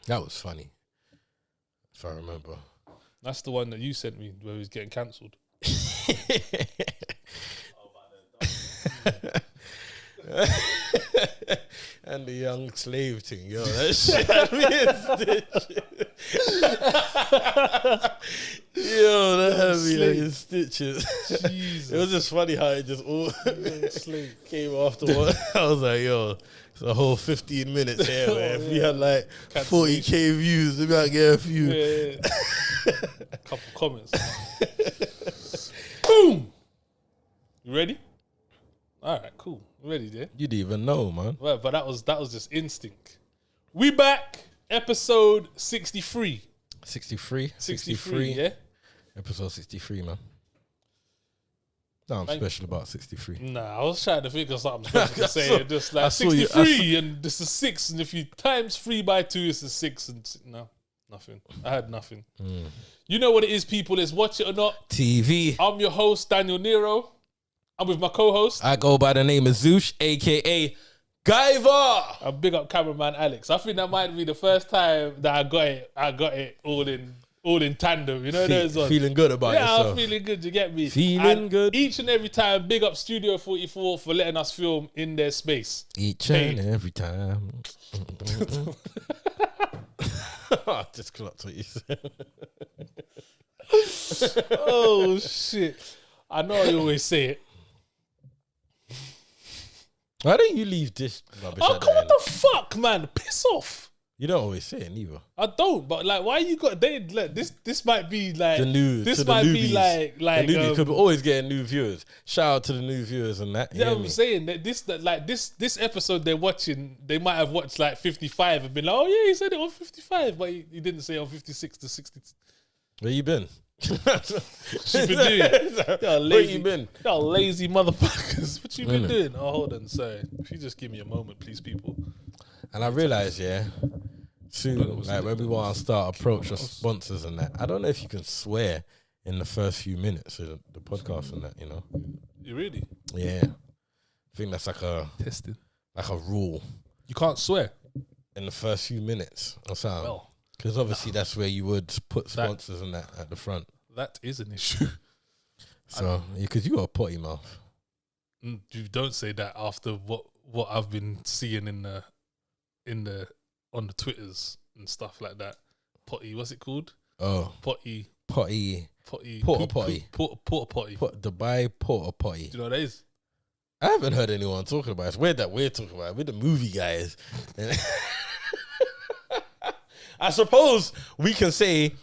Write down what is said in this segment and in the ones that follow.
That was funny, if I remember. That's the one that you sent me where he was getting cancelled. And the young slave thing, yo, that shit had me in stitches. Yo, that had me in stitches. Jesus. It was just funny how it just all came afterwards. I was like, yo, it's a whole 15 minutes here, man. If we had like 40K views, we might get a few. Yeah. Couple comments. Boom. You ready? All right, cool. Ready, there. You didn't even know, man. Well, but that was just instinct. We back, episode 63. 63, yeah. Episode 63, man. Nothing special about 63. Nah, I was trying to think of something special to say. Just like 63, and this is 6, and if you times 3 by 2, it's a 6, and no, nothing. I had nothing. You know what it is, people? It's Watch It or Not TV. I'm your host, Daniel Nero. I'm with my co-host. I go by the name of Zoosh, a.k.a. Guyver. And big up cameraman Alex. I think that might be the first time that I got it all in tandem. You know those ones? Feeling good about yourself. Yeah, I'm feeling good, you get me? Feeling good. Each and every time, big up Studio 44 for letting us film in their space. Each and every time. I just clocked what you said. Oh, shit. I know I always say it. Why don't you leave this rubbish Oh, at come the on, end? the fuck, man. Piss off. You don't always say it neither. I don't, but like, why you got like, this might be like The new, this to the might newbies. be like the newbies, because we're always getting new viewers. Shout out to the new viewers and that. Yeah, I'm saying that this episode they're watching, they might have watched like 55 and been like, oh yeah, he said it on 55, but he didn't say on 56 to 60. Where you been? What you been doing? Where you been? Y'all lazy motherfuckers. What you been doing? Oh, hold on, sorry. If you just give me a moment, please, people. And I realised, yeah, soon, like when we want to start approach our sponsors and that, I don't know if you can swear in the first few minutes of the podcast and that, you know. You really? Yeah, I think that's like a Testing. like a rule You can't swear. in the first few minutes or something. Well, Because obviously that's where you would put sponsors and that at the front. that is an issue. So, because you got a potty mouth. You don't say that after what I've been seeing in the on the Twitters and stuff like that. Potty, what's it called? Oh, Potty. porta potty. Porta potty. Dubai porta potty. Do you know what that is? I haven't heard anyone talking about it. It's weird that we're talking about it. We're the movie guys. I suppose we can say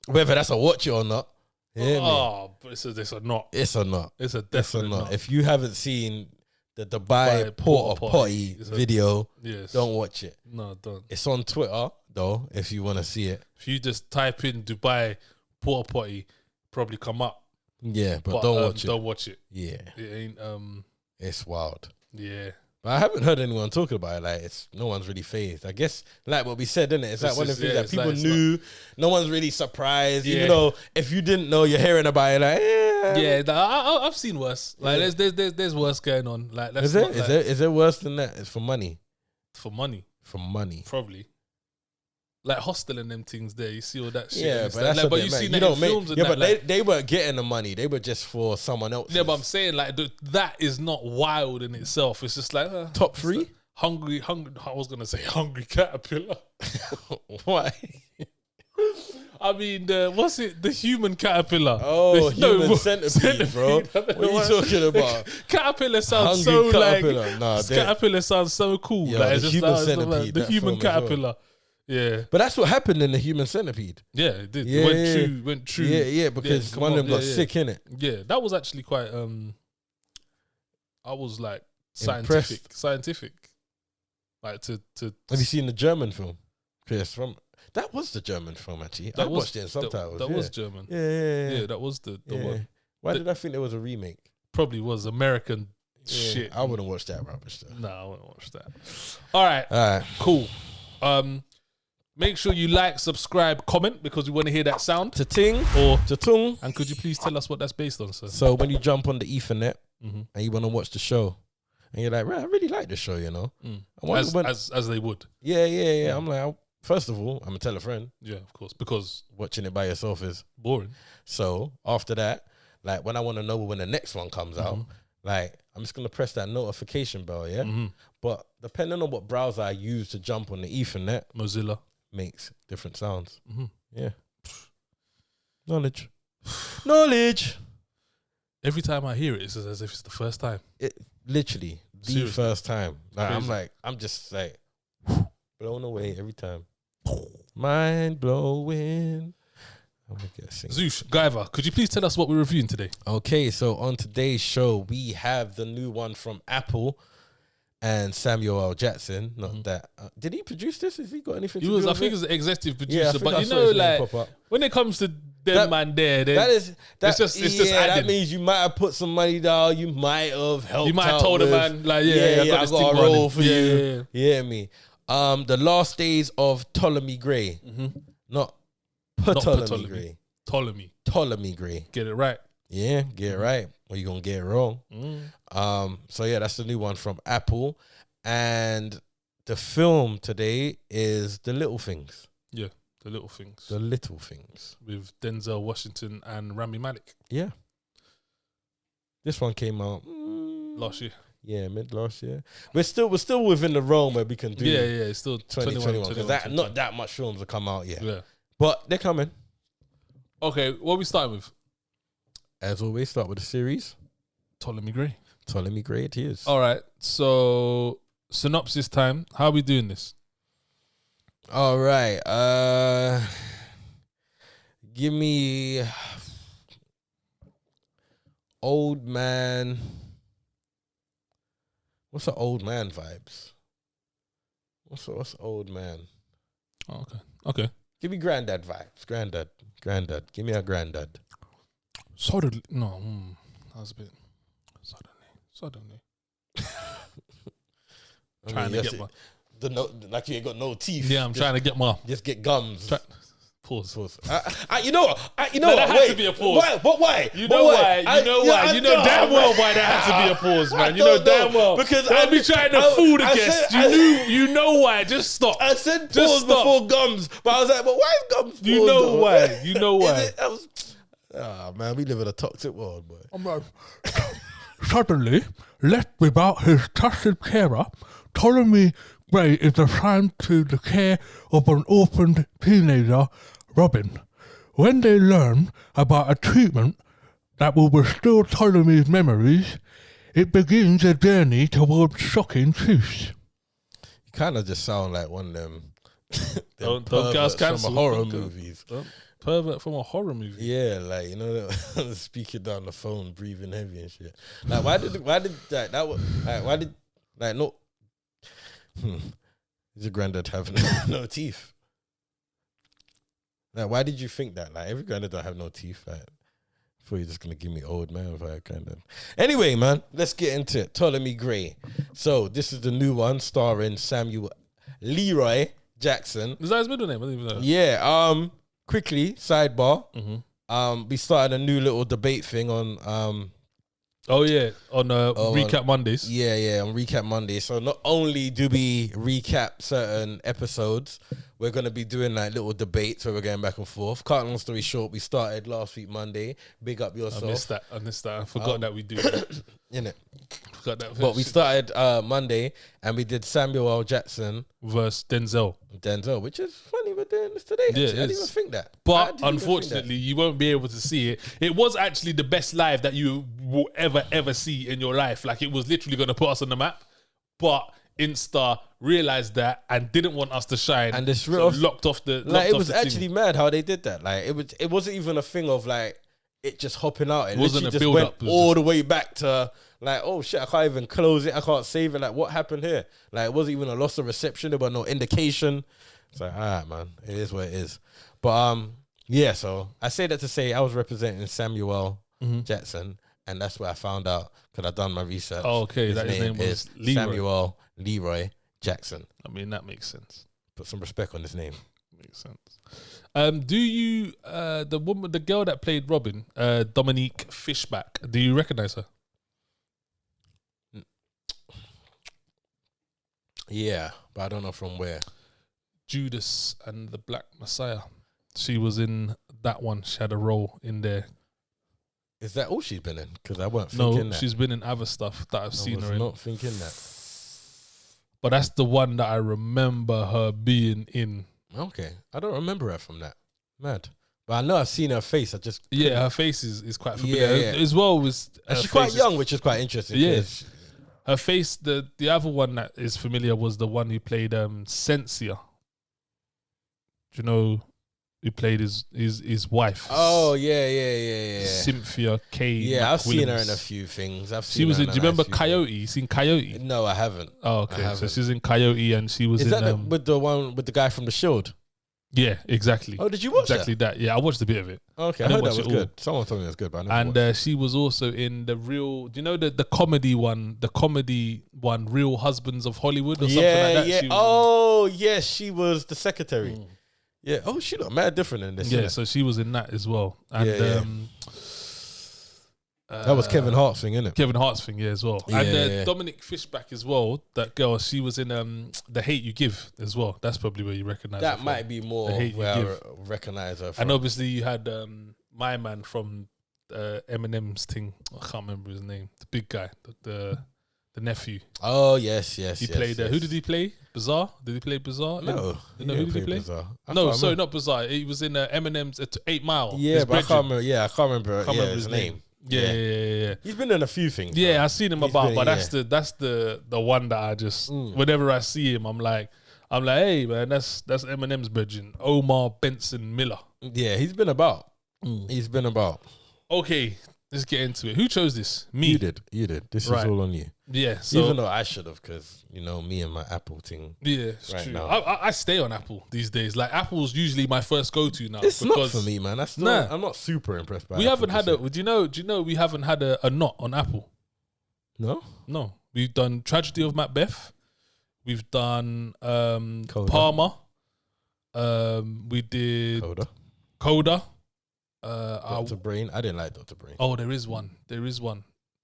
whether that's a watch it or not. You hear me? Oh, but it's a not. It's or not. It's a It's or definite not. not. If you haven't seen the Dubai porta potty video, Yes. don't watch it. No, don't. It's on Twitter though, if you want to see it. If you just type in Dubai porta potty, probably come up. Yeah, but don't watch it. Don't watch it. Yeah, It ain't. it's wild. Yeah. But I haven't heard anyone talking about it. Like, no one's really phased. I guess, like what we said, isn't it? It's like one of the things that people knew. No one's really surprised. Yeah. Even though if you didn't know, you're hearing about it. Like, Yeah, I've seen worse. Like, there's worse going on. Like, is it? Is it worse than that? It's for money. For money, Probably. like hostel and them things there. You see all that shit. Yeah, and but that's like, a but bit you mad. see You that don't in make. films and Yeah, that. but Like, they weren't getting the money. They were just for someone else. yeah, but I'm saying like that is not wild in itself. It's just like Top three. Hungry. I was gonna say hungry caterpillar. Why? I mean, what's it? The human caterpillar. Oh, human centipede, bro. What are you talking about? Caterpillar sounds Hungry so caterpillar. like. Nah, caterpillar sounds so cool. Yeah, like, the it's just human like, centipede, the that human film as well. caterpillar. Yeah, But that's what happened in the human centipede. yeah, it did. Yeah, It went true. Yeah, because one of them got sick, innit? Yeah, that was actually quite. I was like scientific. Like to. Have you seen the German film? That was the German film, actually. I watched it in subtitles. That was German. Yeah. That was the Yeah. one. Why did I think there was a remake? Probably was American Yeah, shit. I wouldn't watch that rubbish though. No, I wouldn't watch that. All right, cool. Make sure you like, subscribe, comment because we want to hear that sound. Ta-ting Or ta-tung. and could you please tell us what that's based on, sir? So when you jump on the Ethernet Mm-hmm. and you want to watch the show, and you're like, right, I really like the show, you know. As they would. Yeah. I'm like, first of all, I'm gonna tell a friend. Yeah, of course, because watching it by yourself is boring. So after that, like when I want to know when the next one comes out, like I'm just gonna press that notification bell, yeah. But depending on what browser I use to jump on the Ethernet, Mozilla makes different sounds. Yeah, knowledge. Every time I hear it, it's as if it's the first time. It literally the first time. Like, I'm just like blown away every time. Mind blowing. I'm gonna get Zeus, Guyver, could you please tell us what we're reviewing today? Okay, so on today's show we have the new one from Apple and Samuel L. Jackson. Not that. Did he produce this? Has he got anything to do with it? I think he was the executive producer, but you know, like when it comes to them man there, it's just adding. That means you might have put some money down. You might have helped. You might have told a man like, I got a role for you. Yeah, me. The last days of Ptolemy Grey, not Ptolemy Grey. Ptolemy Grey. Get it right. Yeah, get it right. Or you gonna get it wrong. So yeah, that's the new one from Apple, and the film today is The Little Things. Yeah. The Little Things. The Little Things. With Denzel Washington and Ramy Malek. Yeah. This one came out last year. Yeah, mid last year. We're still within the realm where we can do. Yeah, it's still 2021 because not that much films have come out yet. Yeah, but they're coming. Okay, what are we starting with? As always, start with the series. Ptolemy Grey. Ptolemy Grey, it is. All right, so synopsis time. How are we doing this? All right. Give me old man. What's the old man vibes? What's old man? Oh, okay. Give me granddad vibes. Granddad. Give me a granddad. Suddenly, no. That was a bit suddenly. Trying to get my like you ain't got no teeth. Yeah, I'm trying to get my. Just get gums. Pause. You know what? That had to be a pause. Why? You know why? You know damn well why that had to be a pause, man. You know damn well. Because I'll be trying to fool the guest. You know why. Just stop. I said pause before gums, but I was like, but why is gums pause? You know why. You know why. Man, we live in a toxic world, boy. I'm like, suddenly, left without his trusted carer, Ptolemy Grey is assigned to the care of an orphaned teenager, Robyn. When they learn about a treatment that will restore Ptolemy's memories, it begins a journey towards shocking truths. You kind of just sound like one of them. Don't get us cancelled. From horror movies. Pervert from a horror movie. Yeah, like, you know, speaking down the phone, breathing heavy and shit. Like, why did does your granddad have no teeth? Like, why did you think that? Like, every granddad don't have no teeth. Like, I thought you're just gonna give me old man vibe, kind of. Anyway, man, let's get into it. Ptolemy Grey. So this is the new one starring Samuel Leroy Jackson. Is that his middle name? I didn't even know. Yeah. Quickly, sidebar. We started a new little debate thing on on Recap Mondays. Yeah, on Recap Mondays. So not only do we recap certain episodes, we're going to be doing like little debates where we're going back and forth. Cut long story short, we started last week Monday. Big up yourself. I missed that. I forgot that we do that. Innit? Forgot that. But we started Monday and we did Samuel L. Jackson versus Denzel, which is funny we're doing this today. Yeah, I didn't even think that. But unfortunately, you won't be able to see it. It was actually the best live that you will ever see in your life. Like, it was literally going to put us on the map. But Insta realized that and didn't want us to shine, and this locked off the. Like, it was actually mad how they did that. Like, it wasn't even a thing of like it just hopping out. It wasn't a build up. All the way back to like, oh shit, I can't even close it. I can't save it. Like, what happened here? Like, it wasn't even a loss of reception. There was no indication. It's like, all right, man, it is what it is. But yeah. So I say that to say I was representing Samuel Jackson, and that's where I found out because I done my research. Oh, okay, his name was Samuel Leroy Jackson. I mean, that makes sense. Put some respect on his name. Makes sense. Do you the girl that played Robyn, Dominique Fishback? Do you recognize her? Yeah, but I don't know from where. Judas and the Black Messiah. She was in that one. She had a role in there. Is that all she's been in? Because I weren't thinking that. She's been in other stuff that I've seen her in. Not thinking that. But that's the one that I remember her being in. Okay. I don't remember her from that. Mad. But I know I've seen her face. Her face is quite familiar. Yeah. As well as... And she's quite young, which is quite interesting. Yeah. Her face, the other one that is familiar was the one who played Sensia. Do you know who played his wife? Oh, yeah. Cynthia K. Yeah, I've Williams. seen her in a few things. She was in, do you remember Coyote? You seen Coyote? No, I haven't. Oh, okay. So she's in Coyote and she was in... Is that with the one with the guy from The Shield? Yeah, exactly. Oh, did you watch that? Yeah, I watched a bit of it. Okay, I heard that was good. Someone told me it was good, but I never watched. She was also in the real... Do you know the comedy one? The comedy one, Real Husbands of Hollywood or something like that? Yeah. Yes, she was the secretary. Yeah. Oh, she looked mad different in this. Yeah, so she was in that as well. And that was Kevin Hart's thing, innit? Kevin Hart's thing, yeah, as well. And Dominic Fishback as well. That girl, she was in The Hate You Give as well. That's probably where you recognise her. That might be more where I recognise her from. And obviously you had my man from Eminem's thing. I can't remember his name. The big guy, the nephew. Oh yes. He played. Who did he play? Bizarre? Did he play Bizarre? No. Who did he play? Bizarre. No, sorry, not Bizarre. He was in Eminem's 8 Mile. Yeah, but I can't remember. Yeah, I can't remember. His name. Yeah. He's been in a few things. Yeah, I've seen him but that's the one that I just whenever I see him, I'm like, hey man, that's Eminem's brethren, Omar Benson Miller. Yeah, he's been about. He's been about. Okay, let's get into it. Who chose this? Me. You did. This is all on you. Yeah. So, even though I should have, because me and my Apple thing. Yeah, it's right true. Now. I stay on Apple these days. Like Apple's usually my first go-to now. It's not for me, man. I'm not super impressed by. We haven't had a. Do you know? We haven't had a not on Apple. No. We've done Tragedy of Macbeth. We've done Coda. Palmer. We did Coda. Dr. Brain. I didn't like Dr. Brain. Oh, there is one.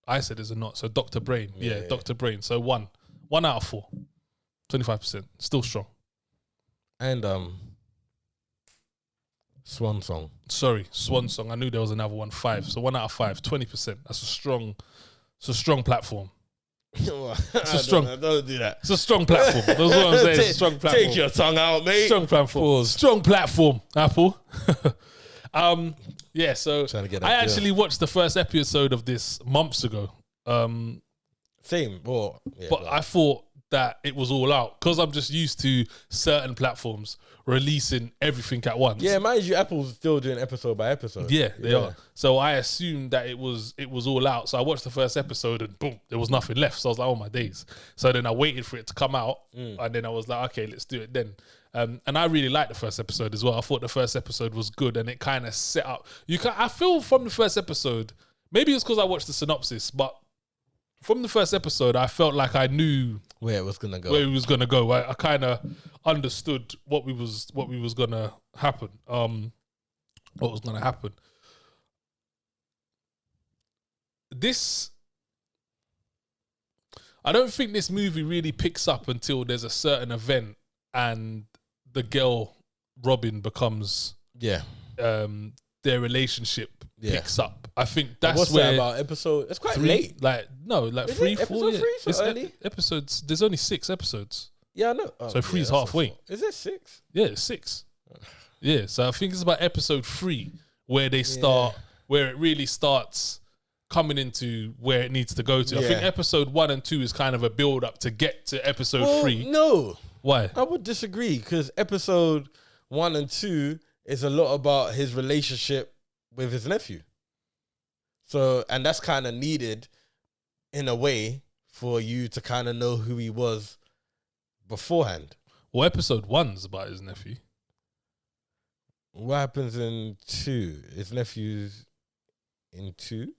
I said there's a not. So Dr. Brain. Yeah, Dr. Brain. So 1 out of 4. 25%. Still strong. And Swan Song. Sorry, Swan Song. I knew there was another one. 5. So 1 out of 5. 20%. That's a strong platform. Don't do that. It's a strong platform. That's what I'm saying. It's a strong platform. Take your tongue out, mate. Strong platform. Pause. Strong platform, Apple. Yeah, so I actually watched the first episode of this months ago. Same. Well, but I thought that it was all out because I'm just used to certain platforms releasing everything at once. Yeah, mind you, Apple's still doing episode by episode. Yeah, they are. So I assumed that it was all out. So I watched the first episode and boom, there was nothing left. So I was like, oh my days. So then I waited for it to come out and then I was like, okay, let's do it then. And I really liked the first episode as well. I thought the first episode was good and it kind of set up. I feel from the first episode, maybe it's because I watched the synopsis, but from the first episode, I felt like I knew where it was gonna go. I kind of understood what was gonna happen. What was gonna happen. I don't think this movie really picks up until there's a certain event and the girl Robyn becomes their relationship picks up. I think that's what's where that about episode. It's quite 3, late. Like 3, 4. Episode 3 so early. Episodes. There's only 6 episodes. Yeah, I know. So 3's halfway. Is it 6? Yeah, it's 6. Yeah, so I think it's about episode 3 where they start, where it really starts coming into where it needs to go to. I think episode 1 and 2 is kind of a build up to get to episode 3. No. Why? I would disagree because episode 1 and 2 is a lot about his relationship with his nephew. So, and that's kind of needed in a way for you to kind of know who he was beforehand. Well, episode 1's about his nephew. What happens in 2? His nephew's in 2?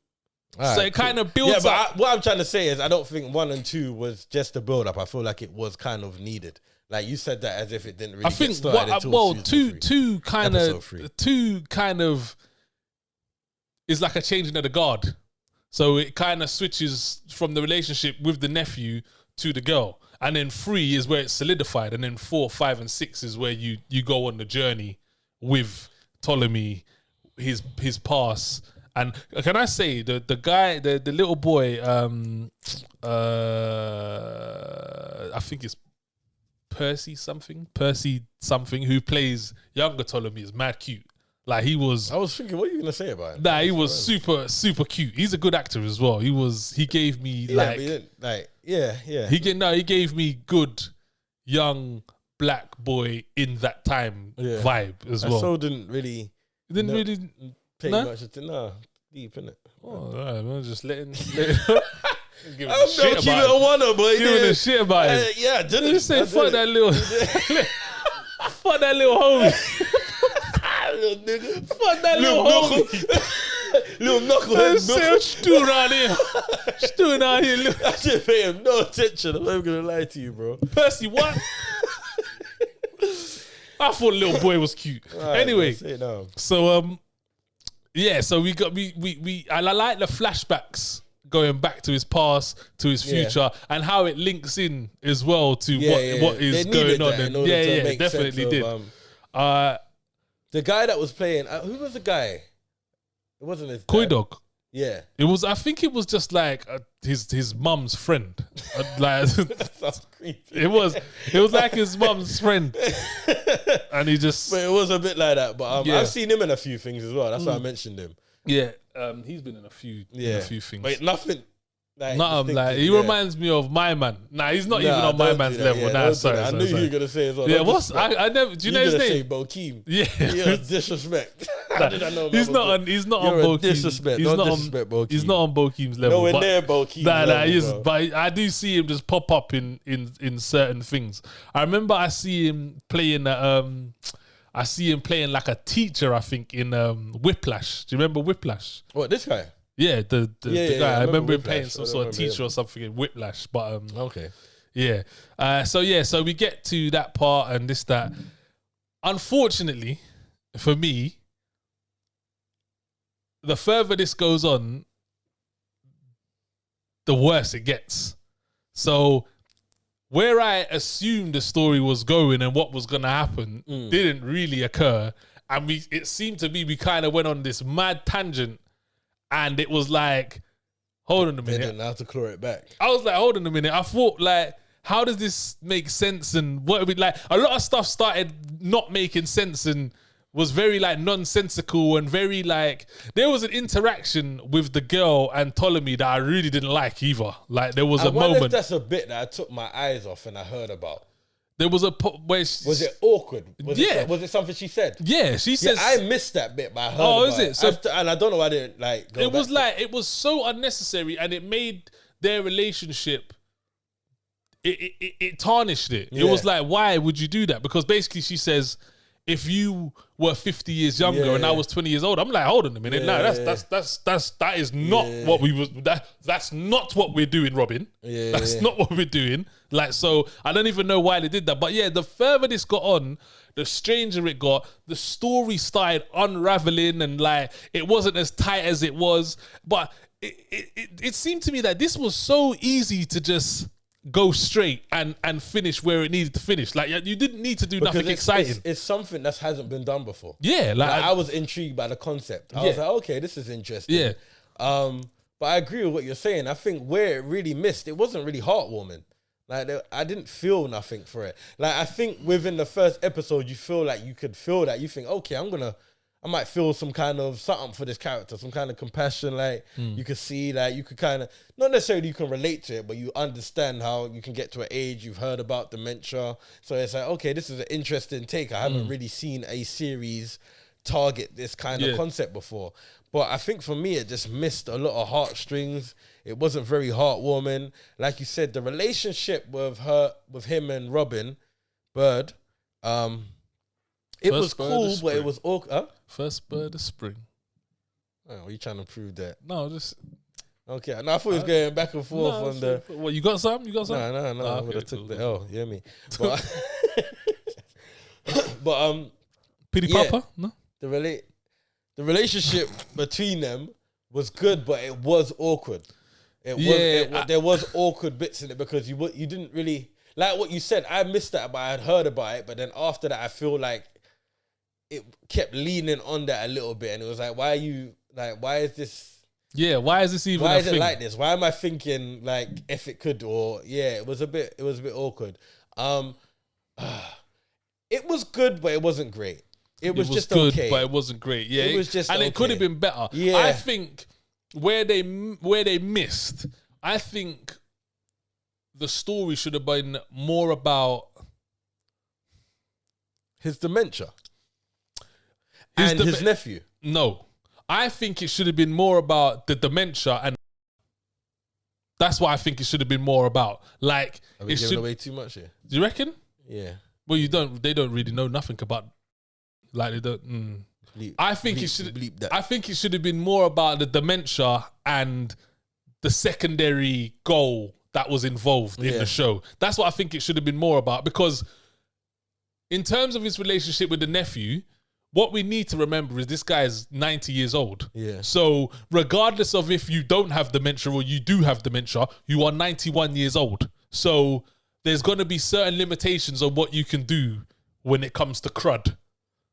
So it kind of builds up. What I'm trying to say is I don't think 1 and 2 was just a build up. I feel like it was kind of needed. Like you said that as if it didn't really get started until two kind of is like a changing of the guard. So it kind of switches from the relationship with the nephew to the girl, and then 3 is where it's solidified, and then 4, 5, and 6 is where you go on the journey with Ptolemy, his past. And can I say the guy, the little boy, I think it's Percy something, who plays younger Ptolemy, is mad cute. Like he was. I was thinking, what are you gonna say about him? Nah, he was super cute. He's a good actor as well. He gave me He gave me good young black boy in that time vibe as well. I so didn't really. Pay much attention. No, deep in it. Oh, right, man, just letting. Giving a shit about it. Giving a shit about it. Yeah, I didn't. Just say fuck that little. Fuck that little homie. Little nigga. Fuck that little homie. Little knucklehead. Stewing out here. Look. I didn't pay him no attention. I'm not gonna lie to you, bro. Percy, what? I thought little boy was cute. Right, anyway, so so we I like the flashbacks going back to his past, to his future, and how it links in as well to what is going on. And definitely did. The guy that was playing, who was the guy? It wasn't his Coy dad. Dog. Yeah, it was. I think it was just like his mum's friend. Like that's creepy. It was like his mum's friend, and he just. But it was a bit like that. But I've seen him in a few things as well. That's why I mentioned him. Yeah, he's been in a few things. But nothing. He reminds me of my man. Nah, he's not even on my man's level. Nah, sorry. I knew you were gonna say as well. Yeah, I never. Do you know his name? Say Bokeem. Yeah, you're a disrespect. How did I know? He's not on Bokeem. Disrespect. Don't disrespect Bokeem. He's not on Bokeem's level. Nowhere near Bokeem's level. But I do see him just pop up in certain things. I remember I see him playing like a teacher, I think, in Whiplash. Do you remember Whiplash? What, this guy? Yeah, the guy. I remember him playing some sort of teacher or something in Whiplash. But okay. Yeah. So we get to that part and that. Unfortunately, for me, the further this goes on, the worse it gets. So where I assumed the story was going and what was going to happen didn't really occur. And it seemed to be we kind of went on this mad tangent, and it was like, hold on a minute. They didn't have to claw it back. I was like, hold on a minute. I thought, like, how does this make sense? And what we like, a lot of stuff started not making sense and was very like nonsensical and very like, there was an interaction with the girl and Ptolemy that I really didn't like either. Like there was a moment. If that's a bit that I took my eyes off and I heard about. There was a where was it awkward? Was it something she said? Yeah, she says. I missed that bit, but I heard. Oh, is it? So, and I don't know why I didn't like. It was like it was so unnecessary, and it made their relationship. It tarnished it. Yeah. It was like, why would you do that? Because basically, she says, if you were 50 years younger and I was 20 years old, I'm like, hold on a minute. No, that is not what we was. That's not what we're doing, Robyn. That's not what we're doing. Like, so I don't even know why they did that. But yeah, the further this got on, the stranger it got. The story started unraveling, and like it wasn't as tight as it was. But it seemed to me that this was so easy to just go straight and finish where it needed to finish. Like you didn't need to do nothing exciting. It's something that hasn't been done before. Yeah, like I was intrigued by the concept. I was like, okay, this is interesting. Yeah. But I agree with what you're saying. I think where it really missed, it wasn't really heartwarming. Like I didn't feel nothing for it. Like I think within the first episode, you feel like you could feel that. You think, okay, I might feel some kind of something for this character, some kind of compassion. Like you could see, like you could kind of, not necessarily you can relate to it, but you understand how you can get to an age, you've heard about dementia. So it's like, okay, this is an interesting take. I haven't really seen a series target this kind of concept before. But I think for me, it just missed a lot of heartstrings. It wasn't very heartwarming. Like you said, the relationship with him and Robyn Bird, it was cool, but it was awkward. Huh? First bird of spring. Oh, are you trying to prove that? No, just... Okay, no, I thought he was going back and forth on the... What, you got something? No, I would have took the L, you hear me? But Pity Papa? No? The relationship between them was good, but it was awkward. There was awkward bits in it because you didn't really like what you said. I missed that, but I had heard about it. But then after that, I feel like it kept leaning on that a little bit, and it was like, why is this? Yeah, why is this even? Why is it like this? Why am I thinking like if it could? Or it was a bit awkward. It was good, but it wasn't great. It was just good, okay, but it wasn't great. Yeah, it was just, and it could have been better. Yeah, I think where they missed, I think the story should have been more about his dementia and his nephew. No, I think it should have been more about the dementia, and that's what I think it should have been more about. Like, are we giving away too much here? Do you reckon? Yeah. Well, they don't really know nothing about, like, they don't. I think it should. I think it should have been more about the dementia and the secondary goal that was involved in the show. That's what I think it should have been more about, because in terms of his relationship with the nephew, what we need to remember is this guy is 90 years old. Yeah. So regardless of if you don't have dementia or you do have dementia, you are 91 years old. So there's going to be certain limitations on what you can do when it comes to crud.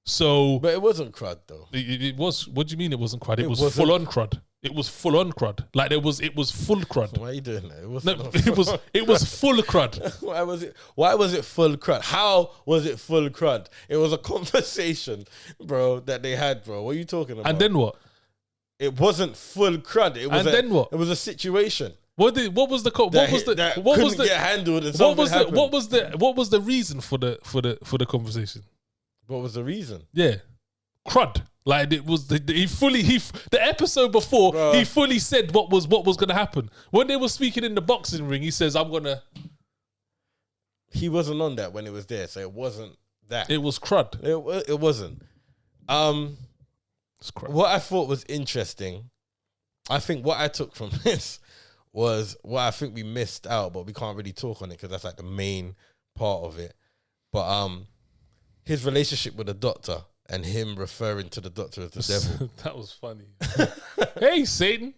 So, but it wasn't crud though. It was. What do you mean it wasn't crud? It was full on crud. It was full on crud. Like it was full crud. Why are you doing that? It was full crud. Why was it full crud? How was it full crud? It was a conversation, bro, that they had, bro. What are you talking about? And then what? It wasn't full crud. It was then what? It was a situation. What was the reason for the conversation? What was the reason? Yeah, crud. Like it was the episode before, bro. He fully said what was going to happen when they were speaking in the boxing ring. He says, "I'm gonna." He wasn't on that when it was there, so it wasn't that. It was crud. It wasn't. It's crud. What I thought was interesting, I think what I took from this was what I think we missed out, but we can't really talk on it because that's like the main part of it. But his relationship with the doctor and him referring to the doctor as the devil. That was funny. Hey, Satan.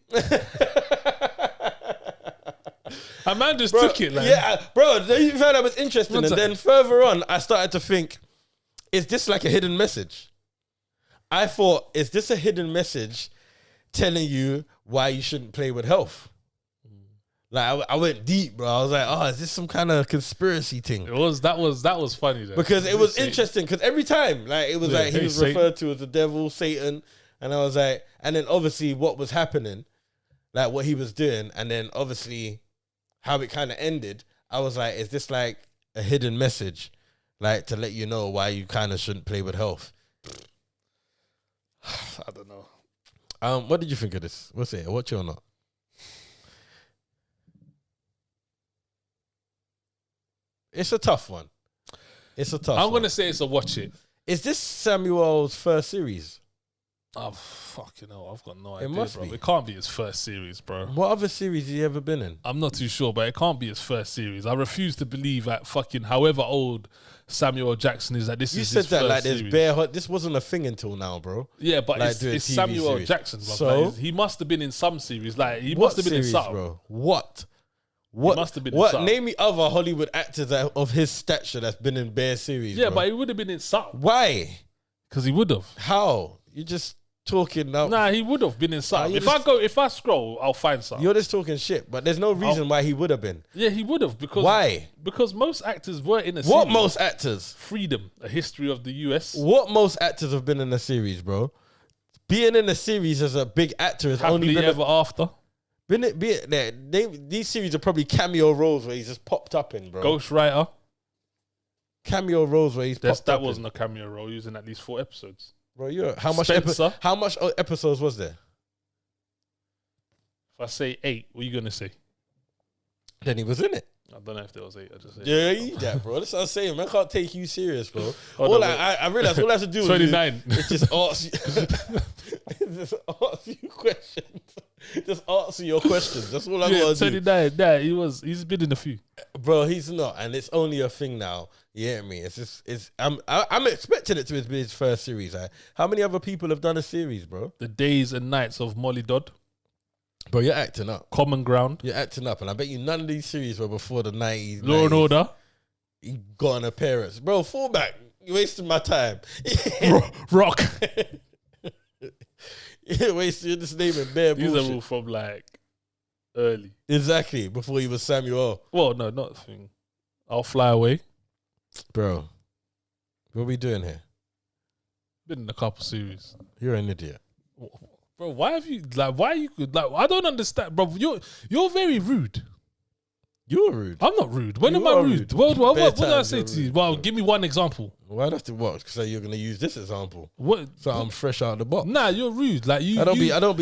A man just took it. Like. Yeah, bro, you found that was interesting. Then further on, I started to think, is this like a hidden message? I thought, is this a hidden message telling you why you shouldn't play with health? Like I went deep, bro. I was like, "Oh, is this some kind of conspiracy thing?" That was funny though. Because it was interesting. Because every time, like, it was like he was referred to as the devil, Satan, and I was like, and then obviously what was happening, like what he was doing, and then obviously how it kind of ended. I was like, is this like a hidden message, like to let you know why you kind of shouldn't play with health? I don't know. What did you think of this? What's it? Watch it or not? It's a tough one. I'm going to say it's a watch it. Is this Samuel's first series? Oh, fucking hell. I've got no idea, must bro. be. It can't be his first series, bro. What other series has he ever been in? I'm not too sure, but it can't be his first series. I refuse to believe that fucking however old Samuel Jackson is, that this is his first series. You said that like there's bare... This wasn't a thing until now, bro. Yeah, but like it's Samuel series. Jackson, bro. So? Like, he must have been in some series. Like, he must have been in something. Bro? What must have been in something. Name me other Hollywood actors of his stature that's been in bare series. Yeah, bro. but he would have been in something. Why? Because he would have. How? You just talking now. Nah, he would have been in something. If I scroll, I'll find something. You're just talking shit, but there's no reason why he would have been. Yeah, he would have. Because why? Because most actors were in a series. What most actors? Freedom, A History of the US. What most actors have been in a series, bro? Being in a series as a big actor is only been Ever After. These series are probably cameo roles where he's just popped up in, bro. Ghostwriter. Cameo roles where he's popped up. That wasn't a cameo role. He was in at least 4 episodes. Bro, how much episodes was there? If I say 8, what are you gonna say? Then he was in it. I don't know if there was 8. I just said you eat that, bro. That's what I'm saying. Man, I can't take you serious, bro. I realize all I have to do 29. is just ask you questions. Just answer your questions. That's all I gotta do. 29. Yeah, he's been in a few. Bro, he's not, and it's only a thing now. You hear me? I'm expecting it to be his first series. How many other people have done a series, bro? The Days and Nights of Molly Dodd. Bro, you're acting up. Common Ground. You're acting up, and I bet you none of these series were before the 90s. Law and Order. You got an appearance. Bro, fall back. You're wasting my time. Rock. You're wasting this name in bare bullshit. These are all from like early. Exactly. Before he was Samuel. Well, no, not the thing. I'll Fly Away. Bro, what are we doing here? Been in a couple series. You're an idiot. Bro, why have you why you could I don't understand, bro. You're very rude. You're rude. I'm not rude. When am I rude? What did I say to you? Well, give me one example. Why'd I have to what? Because you're gonna use this example. What? So I'm fresh out of the box. Nah, you're rude. Like you. I don't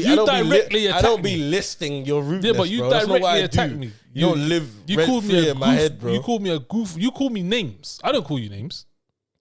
be listing your rudeness. Yeah, but you bro. directly attack me. You don't live rent free in my head, bro. You call me a goof. You call me names. I don't call you names.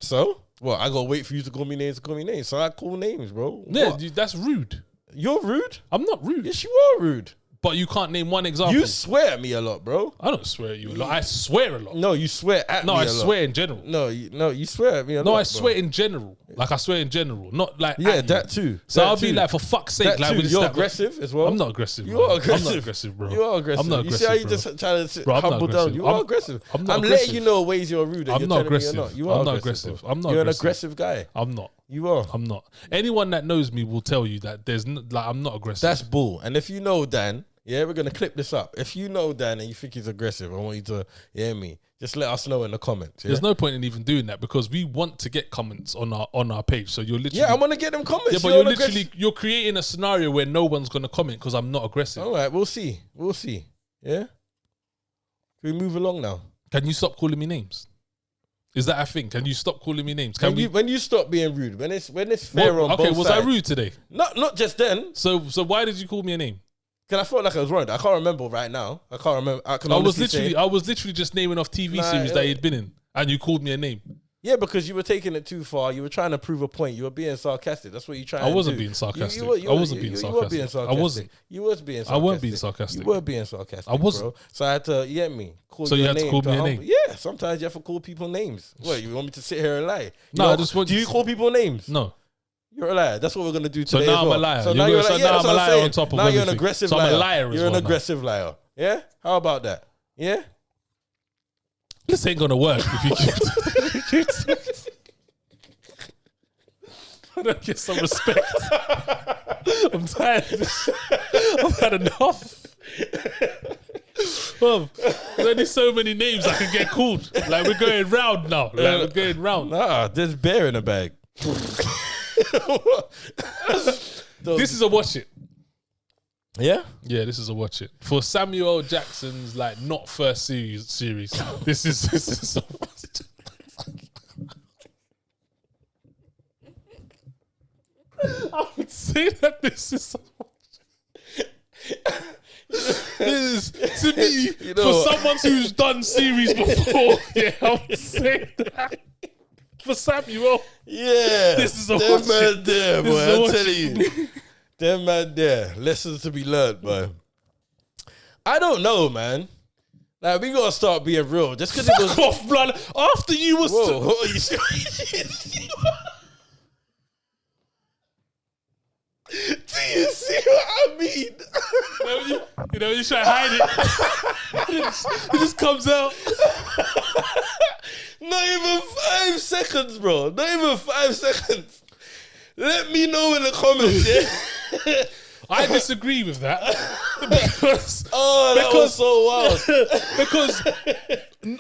So? Well, I gotta wait for you to call me names. So I call names, bro. Yeah, that's rude. You're rude? I'm not rude. Yes, you are rude. But you can't name one example. You swear at me a lot, bro. I don't swear at you a lot. I swear a lot. No, you swear at me a lot. No, I swear in general. No, you swear at me a lot. No, I swear in general. Like I swear in general, not like yeah, that too. So that I'll too. be like, for fuck's sake, like you're aggressive as well. I'm not aggressive. You are aggressive. I'm not aggressive, bro. You are aggressive. I'm not aggressive. You see how you bro. just trying to Bro, humble down. You are aggressive. I'm not letting aggressive. you know ways you're rude. I'm not aggressive. You are I'm not aggressive. I'm not. You're an aggressive guy. I'm not. You are. I'm not. Anyone that knows me will tell you that there's like I'm not aggressive. That's bull. And if you know Dan, yeah, we're gonna clip this up. If you know Dan and you think he's aggressive, I want you to hear me. Just let us know in the comments. Yeah? There's no point in even doing that because we want to get comments on our page. So you're literally I want to get them comments. Yeah, but you're creating a scenario where no one's gonna comment because I'm not aggressive. All right, we'll see. Yeah. Can we move along now? Can you stop calling me names? Is that a thing? Can you stop calling me names? When you stop being rude, when it's fair on both sides. Was I rude today? Not just then. So why did you call me a name? Because I felt like I was wrong. I can't remember right now. I can't remember. I was literally just naming off TV series that he'd been in, and you called me a name. Yeah, because you were taking it too far. You were trying to prove a point. You were being sarcastic. That's what you trying to do. I wasn't being sarcastic. I wasn't being sarcastic. You were being sarcastic. I wasn't. You was being sarcastic. I wasn't being sarcastic. You were being sarcastic. I wasn't. Bro. So I had to, you get me? So you had to call me a name? Yeah, sometimes you have to call people names. What, you want me to sit here and lie? No, I just want do you call people names? No. You're a liar. That's what we're going to do today. So now as well. I'm a liar. So now you're I'm a liar on top of now everything. You're an aggressive so liar. I'm a liar as You're well an aggressive liar. Yeah? How about that? Yeah? This ain't going to work if you keep... I don't get some respect. I'm tired of this shit. I've had enough. There's only so many names I can get called. Like, we're going round now. Nah, there's bear in the bag. This is a watch it. Yeah? Yeah, this is a watch it. For Samuel L. Jackson's, like, not first series. This is a watch it. I would say that this is to me, for someone who's done series before, yeah, I would say that. For Samuel, yeah, this is a them man there, boy. I'm telling you, them man there. Lessons to be learned, boy. I don't know, man. Like, we gotta start being real. Just because it was off, blood. After you was. Do you see what I mean? You know, you try to hide it. It just comes out. Not even 5 seconds, bro. Not even 5 seconds. Let me know in the comments, yeah? I disagree with that. That was so wild. Because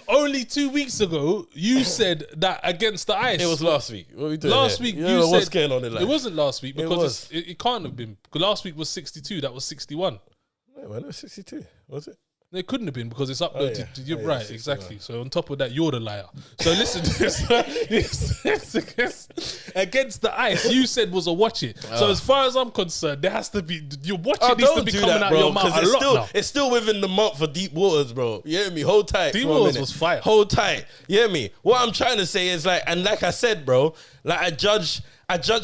only 2 weeks ago, you said that Against the Ice. It was last week. What are we doing Last here? week, you said... what's going on in life. It wasn't last week because it can't have been. Because last week was 62. That was 61. Wait, man, it was 62. Was it? It couldn't have been because it's uploaded. You're right, 61. exactly. So on top of that, you're the liar. So listen to this. Against the Ice, you said was a watch it. So as far as I'm concerned, there has to be your watch it needs to be coming out of your mouth a lot now. It's still within the month for Deep Waters, bro. You hear me? Hold tight. Deep Waters was fire. Hold tight. You hear me? What I'm trying to say is like I said, bro, like I judge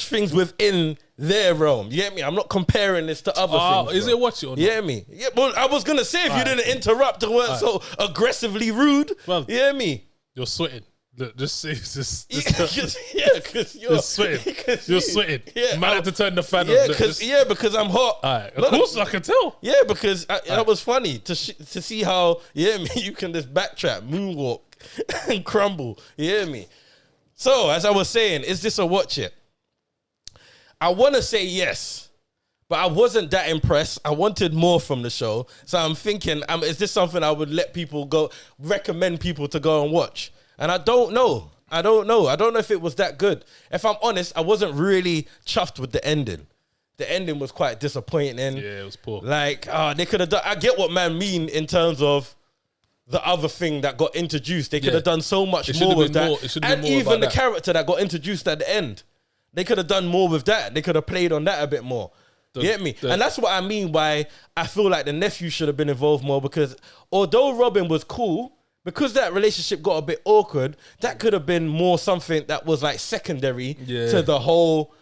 things within their realm. You get me? I'm not comparing this to other things. Is it watch it or not? You get me? Yeah, well, I was gonna say if you didn't interrupt and weren't so aggressively rude. Well, you hear me? You're sweating. Look, just see, just because you're sweating. You're sweating. Yeah, Might have to turn the fan yeah, on. because I'm hot. All right, of course I can tell. Yeah, because that was funny to see how you can just backtrack, moonwalk, and crumble. You hear me? So as I was saying, is this a watch it? I want to say yes. But I wasn't that impressed. I wanted more from the show. So I'm thinking, is this something I would recommend people to go and watch? And I don't know. I don't know if it was that good. If I'm honest, I wasn't really chuffed with the ending. The ending was quite disappointing. Yeah, it was poor. Like, they could have done, I get what man mean in terms of the other thing that got introduced. They could have done so much more with that. And even the character that got introduced at the end. They could have done more with that. They could have played on that a bit more. You get me? And that's what I mean by I feel like the nephew should have been involved more, because although Robyn was cool, because that relationship got a bit awkward, that could have been more something that was like secondary to the whole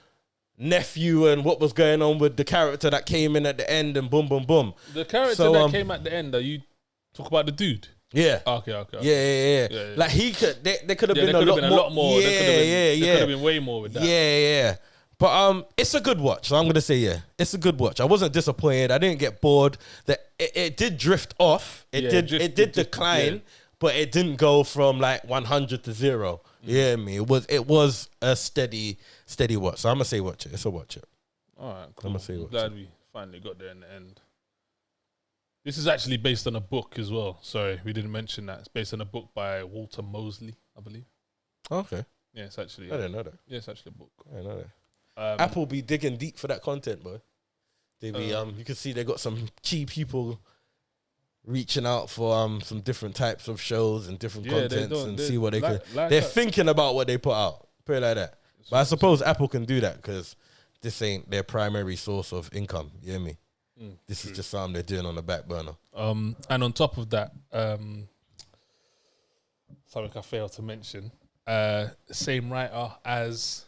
nephew and what was going on with the character that came in at the end and boom, boom, boom. The character that came at the end, you talk about the dude? Yeah. Okay. Yeah. Like there could have been a lot more. Yeah. There could have been way more with that. Yeah. But it's a good watch. So I'm gonna say it's a good watch. I wasn't disappointed. I didn't get bored. It did drift off. It did decline, but it didn't go from like 100 to 0. Yeah, it was a steady watch. So I'm gonna say watch it. It's a watch it. All right, cool. I'm gonna say watch glad we finally got there in the end. This is actually based on a book as well. Sorry, we didn't mention that. It's based on a book by Walter Mosley, I believe. Okay. Yeah, it's actually. I didn't know that. Yeah, it's actually a book. I didn't know that. Apple be digging deep for that content, bro. They be you can see they got some cheap people reaching out for some different types of shows and different contents and see what they can. They're thinking about what they put out. Put it like that. But I suppose Apple can do that because this ain't their primary source of income. You hear me? This is just something they're doing on the back burner. And on top of that, something I failed to mention. Same writer as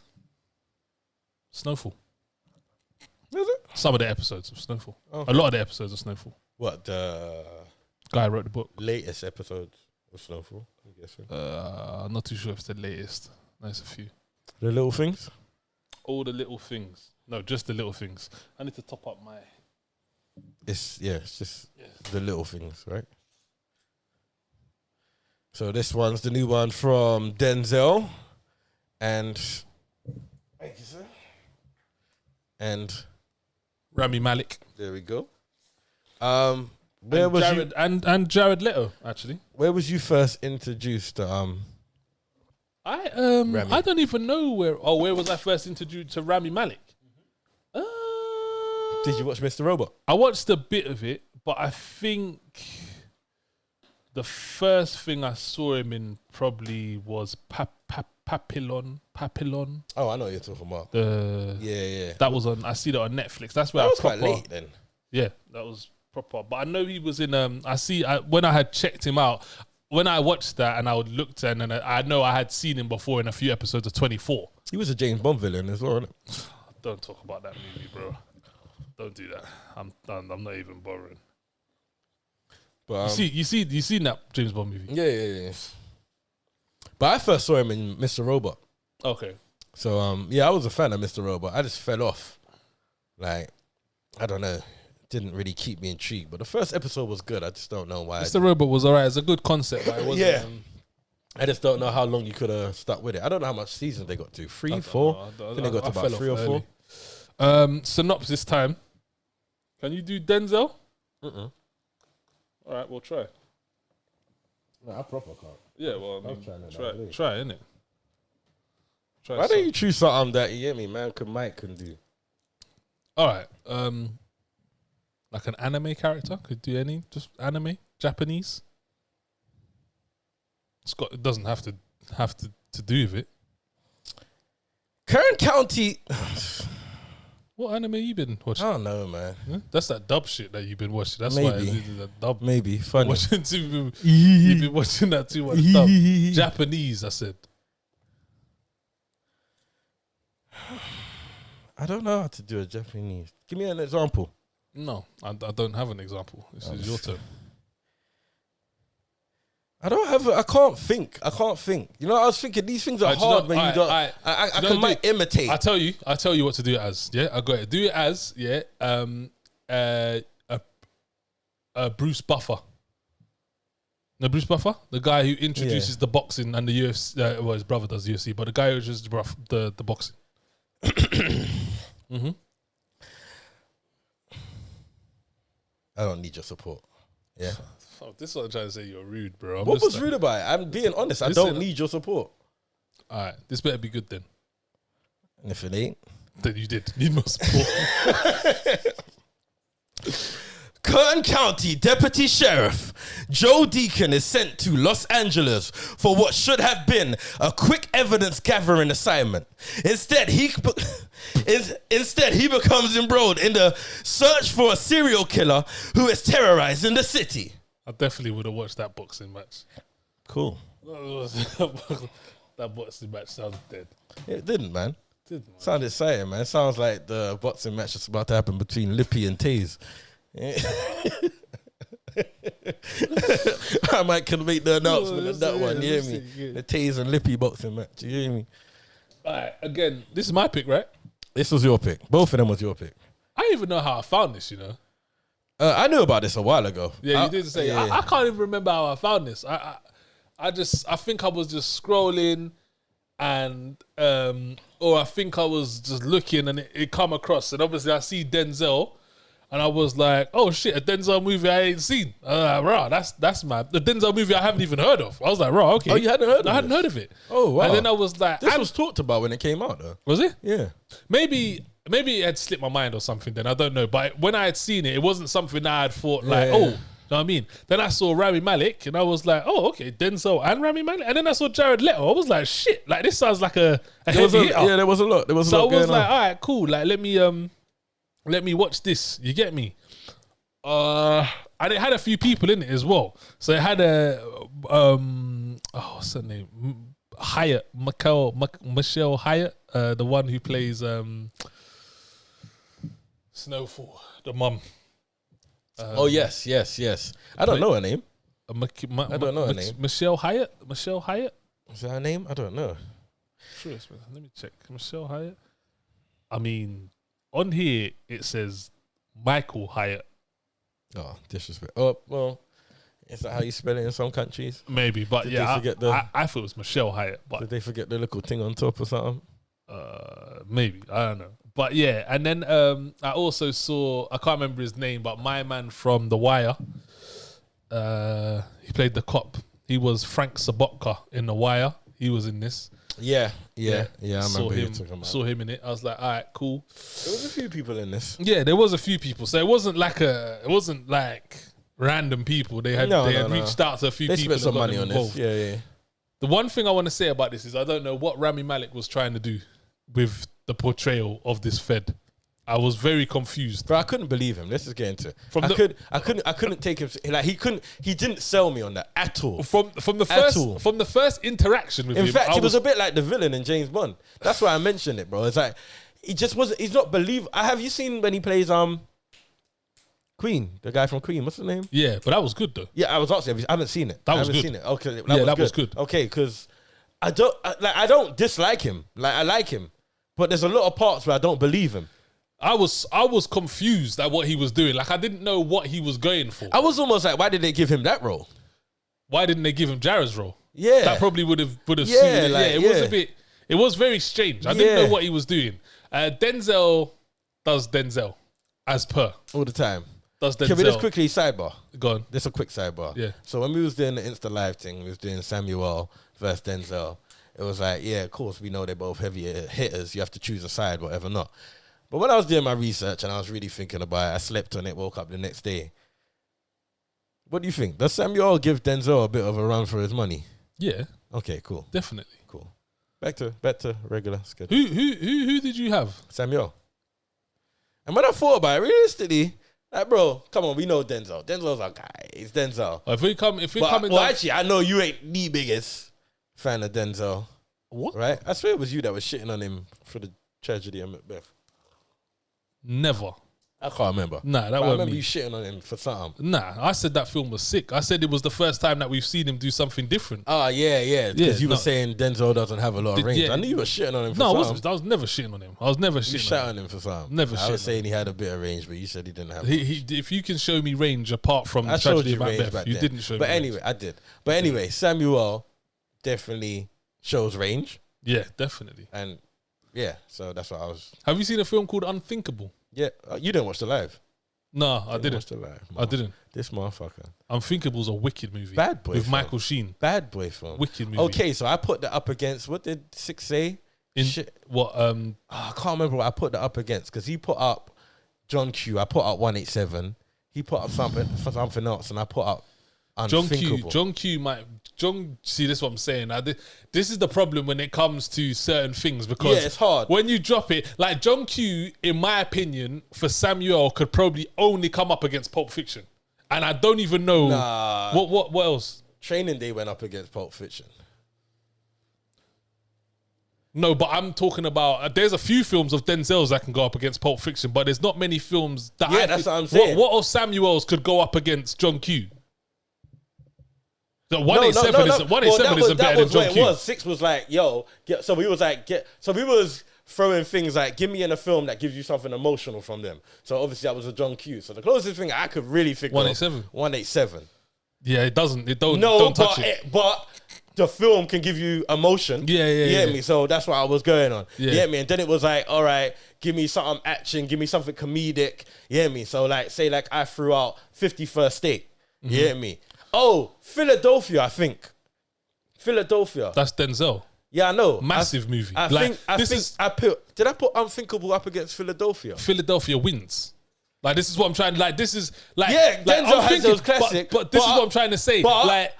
Snowfall. Is it? Some of the episodes of Snowfall. Okay. A lot of the episodes of Snowfall. What, the guy who wrote the book? Latest episodes of Snowfall, I'm guessing. I'm not too sure if it's the latest. There's a few. The Little Things? All the Little Things. No, just the Little Things. I need to top up my... It's just the Little Things, right? So this one's the new one from Denzel and... Thank you, sir. And Ramy Malek. There we go. Where was Jared, you? And Jared Leto, actually. Where was you first introduced to I Ramy? I don't even know where was I first introduced to Ramy Malek? Did you watch Mr. Robot? I watched a bit of it, but I think the first thing I saw him in probably was Papillon. Oh, I know what you're talking about. Yeah. That was on. I see that on Netflix. That's where that was quite late then. Yeah, that was proper. But I know he was in. When I had checked him out, when I watched that and I would looked and I know I had seen him before in a few episodes of 24. He was a James Bond villain as well, isn't it? Don't talk about that movie, bro. Don't do that. I'm not even bothering. But you seen that James Bond movie? Yeah. But I first saw him in Mr. Robot. Okay. So I was a fan of Mr. Robot. I just fell off. Like, I don't know. Didn't really keep me intrigued. But the first episode was good. I just don't know why. Mr. Robot was alright. It's a good concept, but it wasn't. Yeah. I just don't know how long you could have stuck with it. I don't know how much seasons they got to. 3, 4? I think they got to about 3 or 4. Synopsis time. Can you do Denzel? All right, we'll try. No, I proper can't. Yeah, well, try, innit? Why don't you choose something that, you get me, Mike can do? All right. Like an anime character? Could do any? Just anime? Japanese? It doesn't have to do with it. Kern County. What anime you been watching? I don't know, man. Huh? That's that dub shit that you've been watching. That's Maybe. why it's that dub. Maybe. Funny. You've been watching that too much dub. Japanese, I said. I don't know how to do a Japanese. Give me an example. No, I don't have an example. This is your turn. I can't think. You know, I was thinking these things are hard when you don't. I might imitate. I tell you what to do it as. Yeah, I got it. Do it as a Bruce Buffer. No, Bruce Buffer, the guy who introduces the boxing and the UFC. Well, his brother does UFC, but the guy who introduces the boxing. I don't need your support. Yeah. Oh, this is what I'm trying to say. You're rude, bro. What was rude about it? I'm being honest. I don't need your support. All right, this better be good then. And if it ain't, then you did need more support. Kern County Deputy Sheriff Joe Deacon is sent to Los Angeles for what should have been a quick evidence gathering assignment. Instead, he becomes embroiled in the search for a serial killer who is terrorizing the city. I definitely would have watched that boxing match. Cool. That boxing match sounds dead. It didn't, man. Sounds exciting, man. It sounds like the boxing match that's about to happen between Lippy and Taze. Yeah. I might can make the announcement of that one. You hear me? The Taze and Lippy boxing match. You hear me? All right. Again, this is my pick, right? This was your pick. Both of them was your pick. I don't even know how I found this. You know. I knew about this a while ago. Yeah, you did say. Yeah. I can't even remember how I found this. I think I was just scrolling, and or I think I was just looking, and it come across, and obviously I see Denzel. And I was like, oh shit, a Denzel movie I ain't seen. Raw, that's mad. The Denzel movie I haven't even heard of. I was like, raw, okay. Oh, you hadn't heard of it? I hadn't heard of it. Oh, wow. And then I was like... This was talked about when it came out, though. Was it? Yeah. Maybe it had slipped my mind or something then. I don't know. But when I had seen it, it wasn't something that I had thought like, oh, you know what I mean? Then I saw Ramy Malek and I was like, oh, okay, Denzel and Ramy Malek. And then I saw Jared Leto. I was like, shit, like this sounds like a heavy hitter. Yeah, there was a lot. There was a lot going on. So I was like, all right, cool. Like, let me watch this. You get me? And it had a few people in it as well. So it had what's her name? Michelle Hyatt, the one who plays Snowfall, the mum. Oh yes. I don't know her name. I don't know her name. Michelle Hyatt. Is that her name? I don't know. Sure, let me check. Michelle Hyatt. I mean, on here it says Michael Hyatt. Oh, disrespect. Oh, well, is that how you spell it in some countries? Maybe, but Did yeah, I thought it was Michelle Hyatt. But did they forget the little thing on top or something? Maybe, I don't know. But yeah, and then I also saw, I can't remember his name, but my man from The Wire, he played the cop. He was Frank Sobotka in The Wire. He was in this. Yeah. I remember you talking about. Saw him in it. I was like, all right, cool. There was a few people in this. Yeah, there was a few people. So it wasn't like random people. They had reached out to a few people. They spent some money on this. Yeah. The one thing I want to say about this is I don't know what Ramy Malek was trying to do with the portrayal of this Fed. I was very confused. Bro, I couldn't believe him. Let's just get into it. I couldn't take him. Like he didn't sell me on that at all. From the first interaction with him. In fact, he was a bit like the villain in James Bond. That's why I mentioned it, bro. It's like he just wasn't. He's not believable. Have you seen when he plays Queen, the guy from Queen? What's the name? Yeah, but that was good though. Yeah, I was asking. I haven't seen it. That was good. Seen it. Okay, that was good. Okay, because I don't dislike him. Like I like him, but there's a lot of parts where I don't believe him. I was confused at what he was doing. Like I didn't know what he was going for. I was almost like, why did they give him that role? Why didn't they give him Jared's role? Yeah, that probably would have suited it. It was a bit. It was very strange. I didn't know what he was doing. Denzel does Denzel as per all the time. Does Denzel? Can we just quickly sidebar? Go on. Just a quick sidebar. Yeah. So when we was doing the Insta Live thing, we was doing Samuel versus Denzel. It was like, yeah, of course we know they're both heavy hitters. You have to choose a side, whatever not. But when I was doing my research and I was really thinking about it, I slept on it, woke up the next day. What do you think? Does Samuel give Denzel a bit of a run for his money? Yeah. Okay, cool. Definitely. Cool. Back to regular schedule. Who did you have? Samuel. And when I thought about it, realistically, like, bro, come on, we know Denzel. Denzel's our guy. It's Denzel. Actually, I know you ain't the biggest fan of Denzel. What? Right? I swear it was you that was shitting on him for the tragedy of Macbeth. Never. I can't remember. Nah, that I wasn't remember me. you shitting on him for something. Nah, I said that film was sick. I said it was the first time that we've seen him do something different. Oh, yeah. Because you were saying Denzel doesn't have a lot of range. yeah. I knew you were shitting on him for No, something. I was never shitting on him. I was never You shitting shot on on him for something. Never I was shitting saying he had a bit of range, but you said he didn't have him. If you can show me range apart from I showed Tragedy you of range Macbeth, back you then. didn't show me But range. anyway, I did. But anyway, Samuel definitely shows range. Yeah, definitely. And yeah, so that's what I was. Have you seen a film called Unthinkable? Yeah, you didn't watch the live. No, I didn't. Watch the live. I didn't. This motherfucker. Unthinkable's a wicked movie. Bad Boy with film. Michael Sheen. Bad Boy film. Wicked movie. Okay, so I put that up against, what did Six say? Shit. What? I can't remember what I put that up against because he put up John Q. I put up 187. He put up something else, and I put up Unthinkable. See, this is what I'm saying. Now, this is the problem when it comes to certain things because it's hard. When you drop it, like John Q, in my opinion, for Samuel could probably only come up against Pulp Fiction, and I don't even know what else. Training Day went up against Pulp Fiction. No, but I'm talking about. There's a few films of Denzel's that can go up against Pulp Fiction, but there's not many films that. Yeah, that's what I'm saying. What of Samuel's could go up against John Q? The 187 isn't better than John Q. 6 was like, yo, so we was throwing things like, give me in a film that gives you something emotional from them. So obviously that was a John Q. So the closest thing I could really think 187. 187. Yeah, it doesn't. Don't touch it. But the film can give you emotion. Yeah. You get me? So that's what I was going on. Yeah. You get me? And then it was like, all right, give me something action, give me something comedic. You get me? So like, say like I threw out 51st State. You get me? Oh, Philadelphia, I think. Philadelphia. That's Denzel. Yeah, I know. Massive movie. Did I put Unthinkable up against Philadelphia? Philadelphia wins. Like, this is what I'm trying. Like, this is like. Yeah, like, Denzel has those classic. But this is what I'm trying to say. But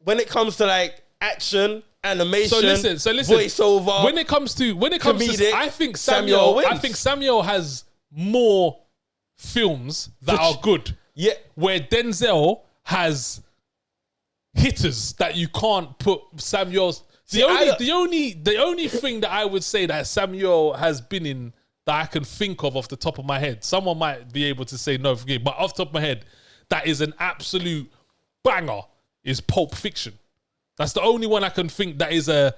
when it comes to like action, animation, so listen. voiceover, when it comes to comedic, I think Samuel wins. I think Samuel has more films that are good. Yeah, where Denzel has hitters that you can't put Samuel's. The only thing that I would say that Samuel has been in that I can think of off the top of my head, someone might be able to say no, forget, but off the top of my head, that is an absolute banger, is Pulp Fiction. That's the only one I can think that is a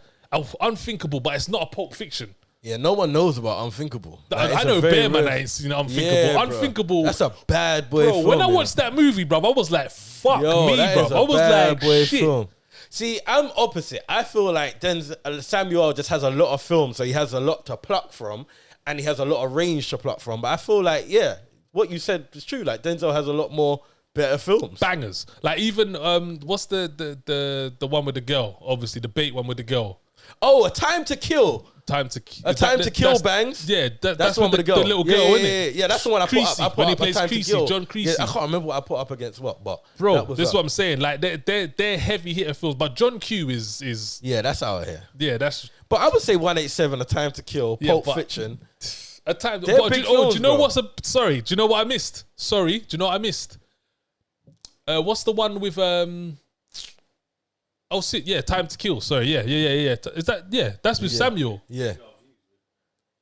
Unthinkable, but it's not a Pulp Fiction. Yeah, no one knows about Unthinkable. I know Bear Man ain't seen Unthinkable. Yeah, Unthinkable. That's a bad boy film. When I watched that movie, bro, I was like, fuck me, bro. I was like, shit. Film. See, I'm opposite. I feel like Samuel just has a lot of films, so he has a lot to pluck from, and he has a lot of range to pluck from. But I feel like, yeah, what you said is true. Like, Denzel has a lot more better films. Bangers. Like, even, what's the one with the girl? Obviously, the bait one with the girl. Oh, A Time to Kill. Time to Kill bangs. Yeah, that's the one with the girl. The little girl, isn't it? Yeah, that's the one I put up. When he plays Creasy, John Creasy. Yeah, I can't remember what I put up against what, but bro, this is what I'm saying. Like, they're heavy hitter films, but John Q is yeah, that's out here. Yeah, that's. But I would say 187, A Time to Kill, Pulp Fiction. A time. Do you know what's a? Sorry, do you know what I missed? Sorry, do you know what I missed? What's the one with Oh shit! Yeah, Time to Kill. Sorry, yeah. Is that that's with Samuel? Yeah.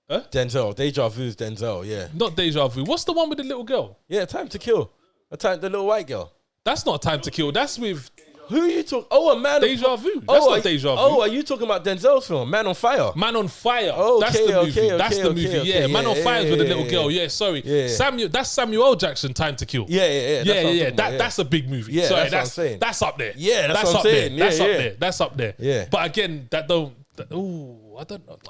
Huh? Denzel. Deja Vu's Denzel. Yeah. Not Deja Vu. What's the one with the little girl? Yeah, Time to Kill. The little white girl. That's not Time to Kill. That's with. Who are you talking? Oh, A Man. Deja Vu. That's not Deja Vu. Oh, are you talking about Denzel's film, Man on Fire? Man on Fire. Okay, that's the movie. That's the movie. Okay. Yeah, Man on Fire is with the little girl. Yeah, sorry. Yeah. That's Samuel L. Jackson. Time to Kill. Yeah. That's a big movie. Yeah, sorry, that's what I'm saying. That's up there. Yeah, that's what I'm saying. That's up there. Yeah. But again, I don't know.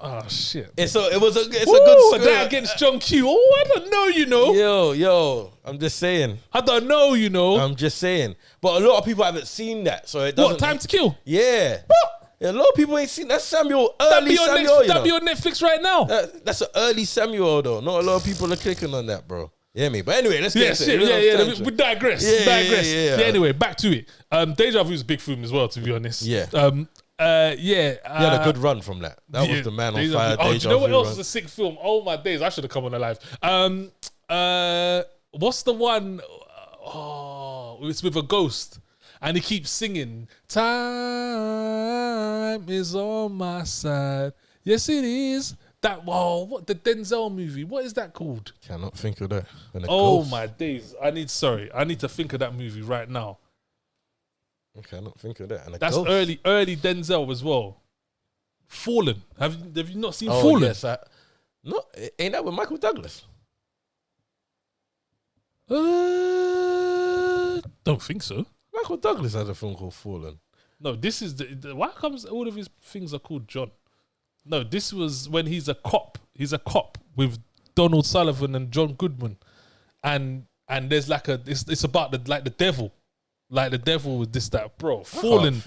Oh shit! It was a good score. That against John Q. Oh, I don't know. You know. Yo. I'm just saying. I don't know. You know. I'm just saying. But a lot of people haven't seen that, so it doesn't. What, Time to Kill? Yeah. What? Yeah, a lot of people ain't seen that. Samuel. That'd be on Netflix right now. That's an early Samuel though. Not a lot of people are clicking on that, bro. Yeah, me. But anyway, let's get to it. We digress. Yeah. Anyway, back to it. Deja Vu is a big film as well, to be honest. Yeah. He had a good run from that. That was the Man on Fire. Do you know what else is a sick film? Oh my days, I should have come on alive. What's the one? Oh, it's with a ghost, and he keeps singing. Time is on my side. Yes, it is. what the Denzel movie? What is that called? Cannot think of that. Oh my days! I need to think of that movie right now. Okay, I don't think of that. And that's ghost. early Denzel as well. Fallen. Have you not seen Fallen? Yes, no, ain't that with Michael Douglas? Don't think so. Michael Douglas has a film called Fallen. No, this is why comes all of his things are called John? No, this was when he's a cop. He's a cop with Donald Sullivan and John Goodman, and there's like it's about the devil, like the devil with this that bro. Fallen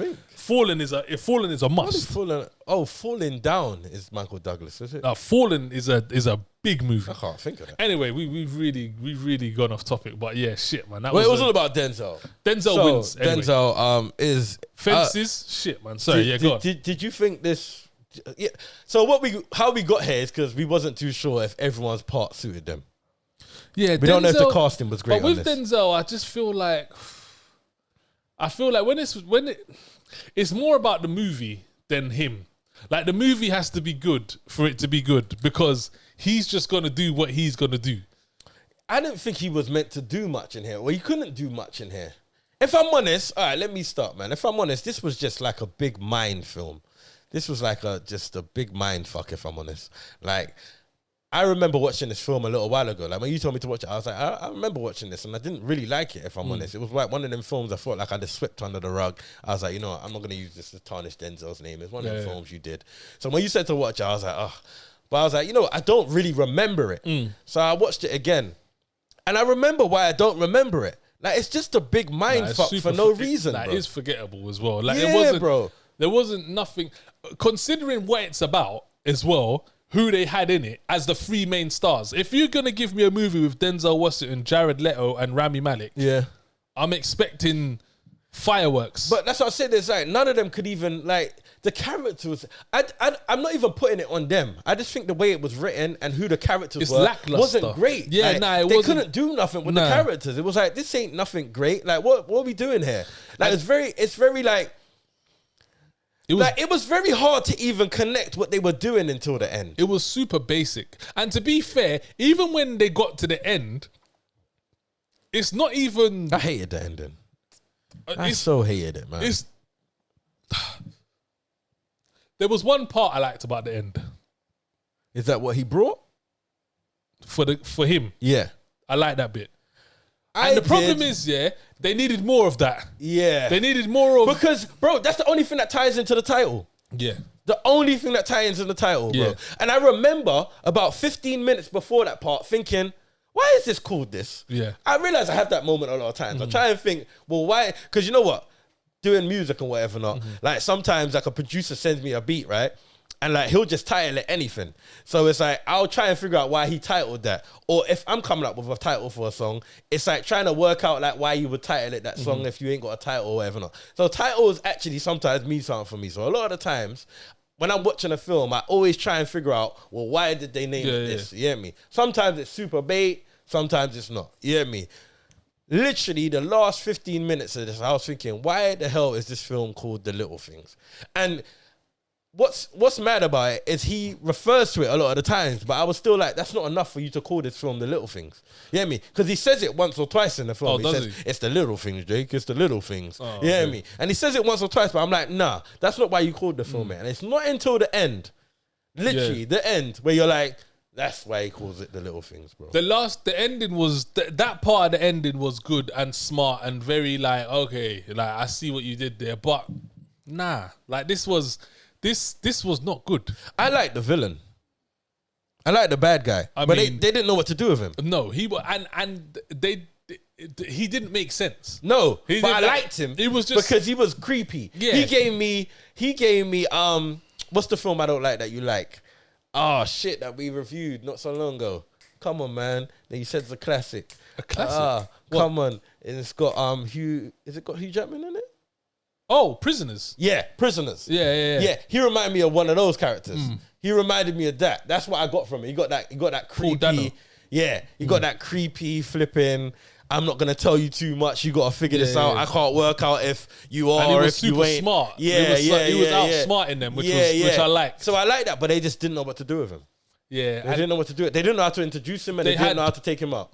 is a must. Falling Down is Michael Douglas, is it? Fallen is a big movie. I can't think of that. Anyway, we've really gone off topic, but yeah, shit, man. It was all about Denzel. Denzel wins. Anyway. Denzel is fences. Shit, man. Sorry, go on. Did you think this? Yeah. So how we got here is because we wasn't too sure if everyone's part suited them. Yeah, we don't know if the casting was great. But with Denzel, I just feel like when it's more about the movie than him. Like the movie has to be good for it to be good because he's just gonna do what he's gonna do. I didn't think he was meant to do much in here. Well, he couldn't do much in here. If I'm honest, all right, let me start, man. If I'm honest, this was just like a big mind film. This was like just a big mind fuck, if I'm honest. Like, I remember watching this film a little while ago. Like, when you told me to watch it, I was like, I remember watching this, and I didn't really like it, if I'm honest. It was like one of them films I felt like I just swept under the rug. I was like, you know what, I'm not going to use this to tarnish Denzel's name. It's one of them films you did. So when you said to watch it, I was like, oh. But I was like, you know what, I don't really remember it. So I watched it again. And I remember why I don't remember it. Like, it's just a big mind fuck for no reason, bro. It is forgettable as well. Like, bro. There wasn't nothing, considering what it's about as well, who they had in it as the three main stars. If you're going to give me a movie with Denzel Washington, Jared Leto, and Ramy Malek, I'm expecting fireworks. But that's what I said. There's like, none of them could even, like, the characters, I'm not even putting it on them. I just think the way it was written and who the characters were wasn't great. Yeah, like, they couldn't do nothing with the characters. It was like, this ain't nothing great. Like, what are we doing here? Like, it's very like, it was very hard to even connect what they were doing until the end. It was super basic. And to be fair, even when they got to the end, it's not even... I hated the ending. I so hated it, man. There was one part I liked about the end. Is that what he brought? For him. Yeah. I like that bit. And the problem is, they needed more of that. Yeah. They needed more of... Because, bro, that's the only thing that ties into the title. Yeah. The only thing that ties into the title, bro. Yeah. And I remember about 15 minutes before that part thinking, why is this called this? Yeah. I realize I have that moment a lot of times. I try and think, well, why? Because you know what? Doing music and whatever not, like sometimes like a producer sends me a beat, right? And like he'll just title it anything. So it's like, I'll try and figure out why he titled that. Or if I'm coming up with a title for a song, it's like trying to work out like why you would title it that song if you ain't got a title or whatever not. So titles actually sometimes mean something for me. So a lot of the times, when I'm watching a film, I always try and figure out, well, why did they name it this? You hear me? Sometimes it's super bait, sometimes it's not. You hear me? Literally, the last 15 minutes of this, I was thinking, why the hell is this film called The Little Things? And what's mad about it is he refers to it a lot of the times, but I was still like, that's not enough for you to call this film The Little Things. You hear me? Because he says it once or twice in the film. He says, it's the little things, Jake. It's the little things. You hear me? And he says it once or twice, but I'm like, nah, that's not why you called the film it. And it's not until the end, literally the end, where you're like, that's why he calls it The Little Things, bro. The ending was, that part of the ending was good and smart and very like, okay, like I see what you did there, but nah, like this was not good. I like the villain. I like the bad guy, but they didn't know what to do with him. No, he didn't make sense. No, but I liked him. It was just because he was creepy. Yeah. He gave me what's the film I don't like that you like? Oh shit, that we reviewed not so long ago. Come on, man. That you said it's a classic. A classic. Come on. And it's got Hugh Jackman in it? Oh, Prisoners. Yeah, Prisoners. Yeah. He reminded me of one of those characters. He reminded me of that. That's what I got from it. He got that creepy. Yeah, he got that creepy flipping. I'm not gonna tell you too much. You gotta figure this out. I can't work out if you are or if you ain't. Smart. He was outsmarting them, which I liked. So I like that, but they just didn't know what to do with him. Yeah, They didn't know what to do. They didn't know how to introduce him, and they didn't know how to take him out.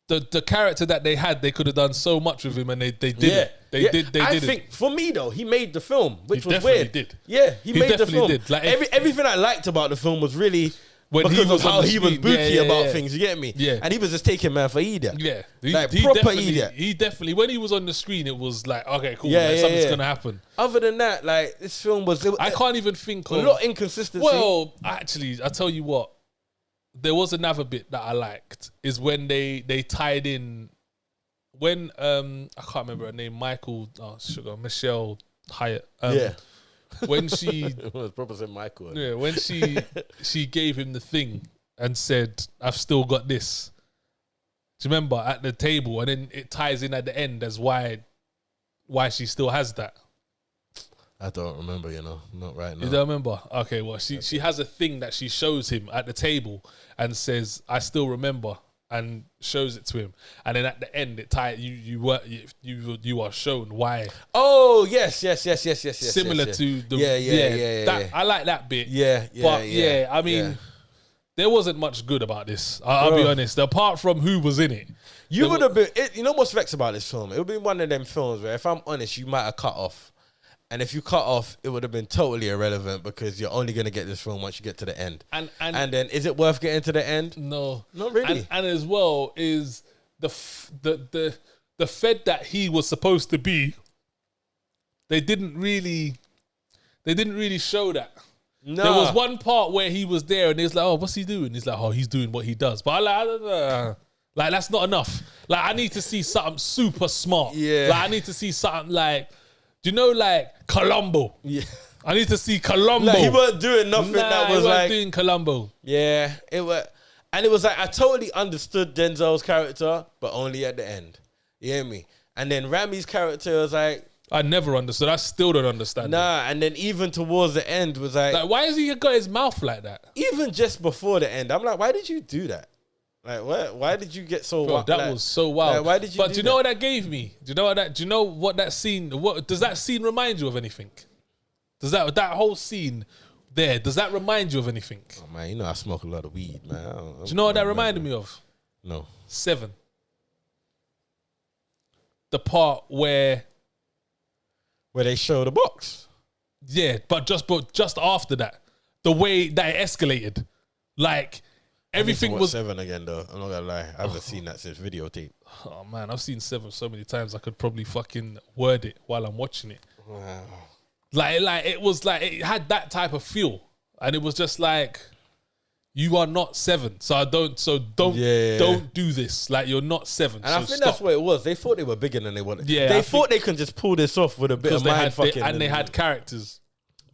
The character that they had, they could have done so much with him, and they didn't. Yeah. They didn't. I think for me though, he made the film, which was definitely weird. did. Yeah, he made the film. Did. Like everything I liked about the film was really when because he was of how he was booky about things. You get me? Yeah. And he was just taking man for idiot. Yeah, like proper idiot. He definitely, when he was on the screen, it was like, okay, cool, something's gonna happen. Other than that, like this film was. I can't even think of a lot of inconsistency. Well, actually, I tell you what, there was another bit that I liked is when they tied in when I can't remember her name, Michelle Hyatt. When she was proper said Michael. Yeah, when she gave him the thing and said, "I've still got this." Do you remember at the table? And then it ties in at the end as why she still has that. I don't remember, not right now. You don't remember? Okay, well, she has a thing that she shows him at the table and says, "I still remember," and shows it to him. And then at the end, it you are shown why. Oh yes. Similar to the yeah. I like that bit. But I mean, there wasn't much good about this. I'll be honest. Apart from who was in it, you would have been. You know what's vexed about this film? It would be one of them films where, if I'm honest, you might have cut off. And if you cut off, it would have been totally irrelevant because you're only going to get this film once you get to the end. And then, is it worth getting to the end? No, not really. And as well is the Fed that he was supposed to be. They didn't really show that. No. There was one part where he was there and he was like, "Oh, what's he doing?" He's like, "Oh, he's doing what he does." But like that's not enough. Like I need to see something super smart. Yeah. Like I need to see something like. Do you know, like, Columbo? Yeah. I need to see Columbo. Like, he wasn't doing nothing that was he like... wasn't doing Columbo. Yeah. It was like, I totally understood Denzel's character, but only at the end. You hear me? And then Ramy's character was like... I never understood. I still don't understand. Nah, and then even towards the end was like... Like, why has he got his mouth like that? Even just before the end, I'm like, why did you do that? Like, why did you get so wild? That was so wild. Like, why did you But do you know what that gave me? Do you know what that scene... Does that scene remind you of anything? Does that whole scene there, does that remind you of anything? Oh, man, I smoke a lot of weed, man. Do you know what that reminded me of? No. 7. The part where they show the box. Yeah, but just after that, the way that it escalated, like... Everything was 7 again, though. I'm not gonna lie. I haven't seen that since videotape. Oh man, I've seen 7 so many times. I could probably fucking word it while I'm watching it. Wow. Like it was like it had that type of feel, and it was just like, you are not 7, so don't do this. Like you're not 7. And I think that's what it was. They thought they were bigger than they wanted. Yeah, they thought they could just pull this off with a bit of mind fucking, and they had characters,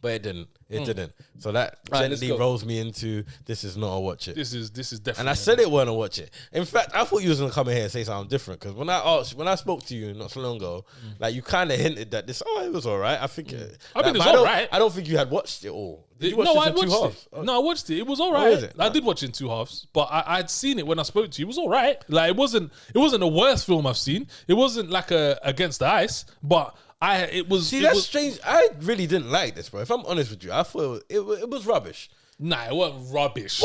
but it didn't. It didn't. So that gently rolls me into this is not a watch it. This is definitely. And I said it wasn't a watch it. In fact, I thought you was gonna come in here and say something different, because when I spoke to you not so long ago, like you kind of hinted that it was all right. I think. I mean, it's all right. I don't think you had watched it all. Did you watch I it in 2 halves? it. No, I watched it. It was all right. Is it? I did watch it in 2 halves, but I'd seen it when I spoke to you. It was all right. Like it wasn't the worst film I've seen. It wasn't like Against the Ice, but. That's strange. I really didn't like this, bro. If I'm honest with you, I thought it was rubbish. Nah, it wasn't rubbish.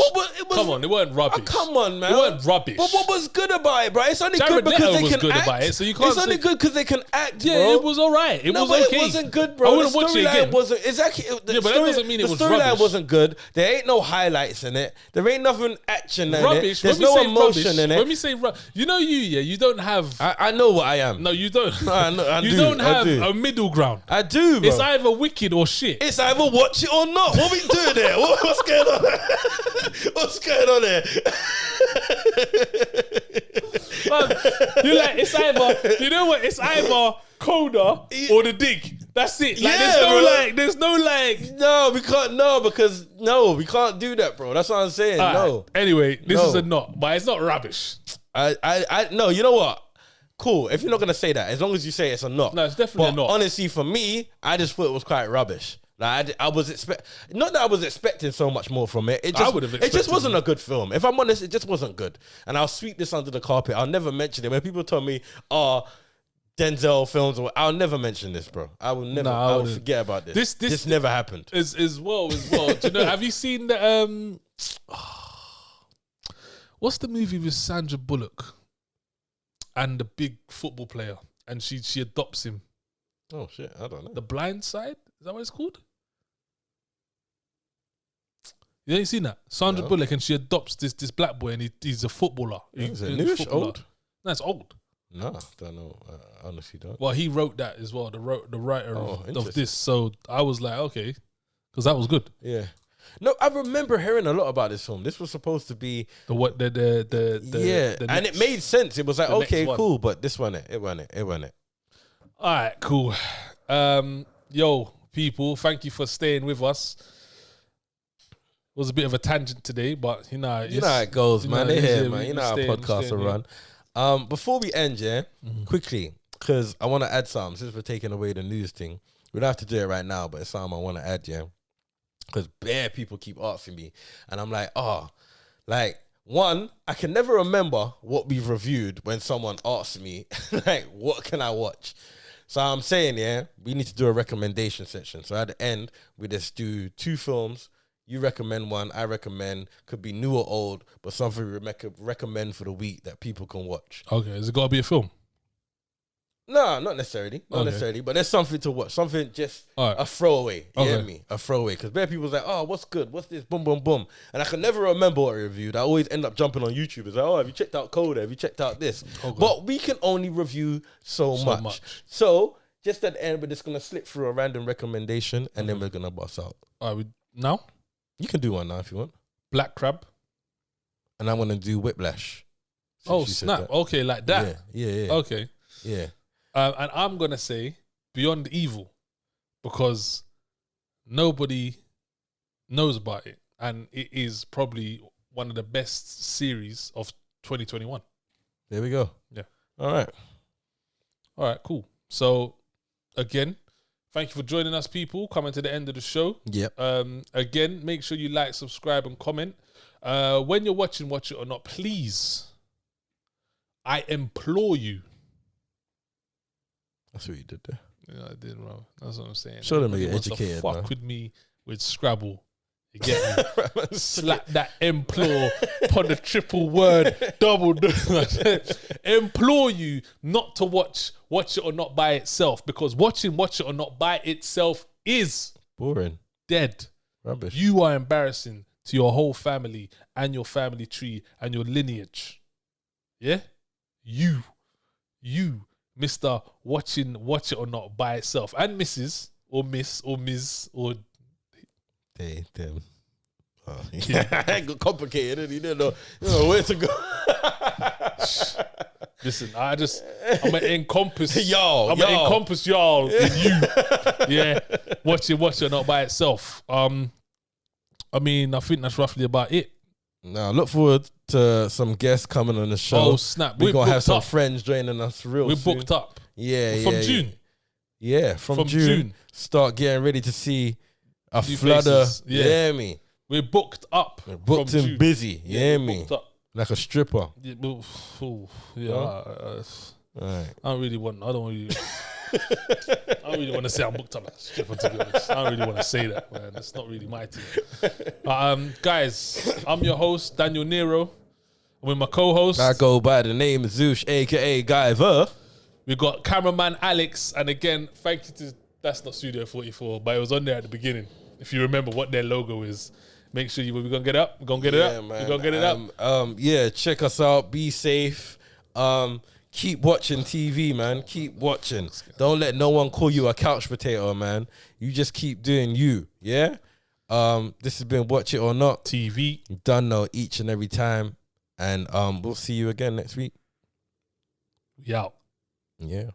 Come on, it wasn't rubbish. Come on, man. It wasn't rubbish. But what was good about it, bro? It's only Jared good because Leto they can act. About it, so you can't. It's only good because they can act, yeah, bro. it was all right. It was okay. It wasn't good, bro. I wouldn't watch it again. Wasn't exactly. But that doesn't mean it was rubbish. The storyline wasn't good. There ain't no highlights in it. There ain't nothing action in rubbish. it. There's no emotion in it. When we say rubbish, you don't have. I know what I am. No, you don't. No, I you don't have a middle ground. I do, bro. It's either wicked or shit. It's either watch it or not. What we doing there? What's going on there? What's going on there? You're like, it's either, you know what? It's either Coda or The Dig. That's it. Like, there's no No, we can't. No, because we can't do that, bro. That's what I'm saying. Right. No. Anyway, this is a not, but it's not rubbish. No. You know what? Cool. If you're not gonna say that, as long as you say it's a not. No, it's definitely not. Honestly, for me, I just thought it was quite rubbish. Like I was not that I was expecting so much more from it. It just wasn't a good film. If I'm honest, it just wasn't good. And I'll sweep this under the carpet. I'll never mention it. When people tell me, Denzel films, I'll never mention this, bro. I will never. I will forget about this. This never happened. As well. Do you know? Have you seen the What's the movie with Sandra Bullock and the big football player, and she adopts him? Oh shit, I don't know. The Blind Side? Is that what it's called? You ain't seen that? Sandra Bullock, and she adopts this black boy, and he's a footballer. Is it newish, old? No, it's old. No, don't know. I honestly don't. Well, he wrote that as well. The writer of this. So I was like, okay, because that was good. Yeah. No, I remember hearing a lot about this film. This was supposed to be and it made sense. It was like, okay, cool, but this one it wasn't it. All right, cool. Yo, people, thank you for staying with us. It was a bit of a tangent today, but you know how it goes, man. They're here, man. You know how podcasts will run. Before we end, quickly, because I want to add something. Since we're taking away the news thing, we don't have to do it right now, but it's something I want to add, because bare people keep asking me, and I'm like, one, I can never remember what we've reviewed when someone asks me, like, what can I watch? So I'm saying, we need to do a recommendation section. So at the end, we just do 2 films. You recommend one, I recommend, could be new or old, but something we recommend for the week that people can watch. Okay, has it got to be a film? No, not necessarily. Not necessarily, but there's something to watch. Something just a throwaway. You hear me? A throwaway. Because bare people's like, oh, what's good? What's this? Boom, boom, boom. And I can never remember what I reviewed. I always end up jumping on YouTube. It's like, oh, have you checked out Coda? Have you checked out this? Okay. But we can only review so much. So just at the end, we're just going to slip through a random recommendation and then we're going to bust out. All right, now? You can do one now if you want. Black Crab. And I'm going to do Whiplash. Oh, snap. Okay, like that. Yeah. Okay. Yeah. And I'm going to say Beyond Evil, because nobody knows about it. And it is probably one of the best series of 2021. There we go. Yeah. All right, cool. So, again, thank you for joining us, people. Coming to the end of the show. Yep. Again, make sure you like, subscribe, and comment. When you're watching Watch It or Not, please, I implore you. That's what you did there. Yeah, I did, bro. That's what I'm saying. Show them you're educated, fuck with me with Scrabble. You get me? Slap that implore upon the triple word, double. Implore you not to watch It or Not by itself, because watching Watch It or Not by itself is boring, dead, rubbish. You are embarrassing to your whole family and your family tree and your lineage. Yeah, you, Mr. Watch It or Not by itself, and Mrs. or Miss or Ms. or they, them. Oh, yeah. It got complicated, and you didn't know where to go. Listen, I'm an encompass y'all. I'm an encompass y'all with you. Yeah, Watch It or Not by itself. I mean, I think that's roughly about it. Now, look forward to some guests coming on the show. Oh, snap. We're going to have some friends joining us real soon. We're booked up. Yeah, From June. Yeah, from June. Start getting ready to see a flood of, yeah, me. We're booked up. We're booked and busy, yeah, me. Like a stripper. Yeah, I don't really want to say I'm booked up like a stripper, to be honest. I don't really want to say that, man. That's not really my thing. Guys, I'm your host, Daniel Nero. I'm with my co-host. I go by the name Zoosh, aka Guyver. We got cameraman Alex, and again, thank you to, that's not Studio 44, but it was on there at the beginning. If you remember what their logo is, make sure we're gonna get up. We're gonna get it up. Man. We're gonna get it up. Yeah, check us out. Be safe. Keep watching TV, man. Keep watching. Don't let no one call you a couch potato, man. You just keep doing you. Yeah. This has been Watch It or Not TV. Done know each and every time, and we'll see you again next week. Yeah. Yeah.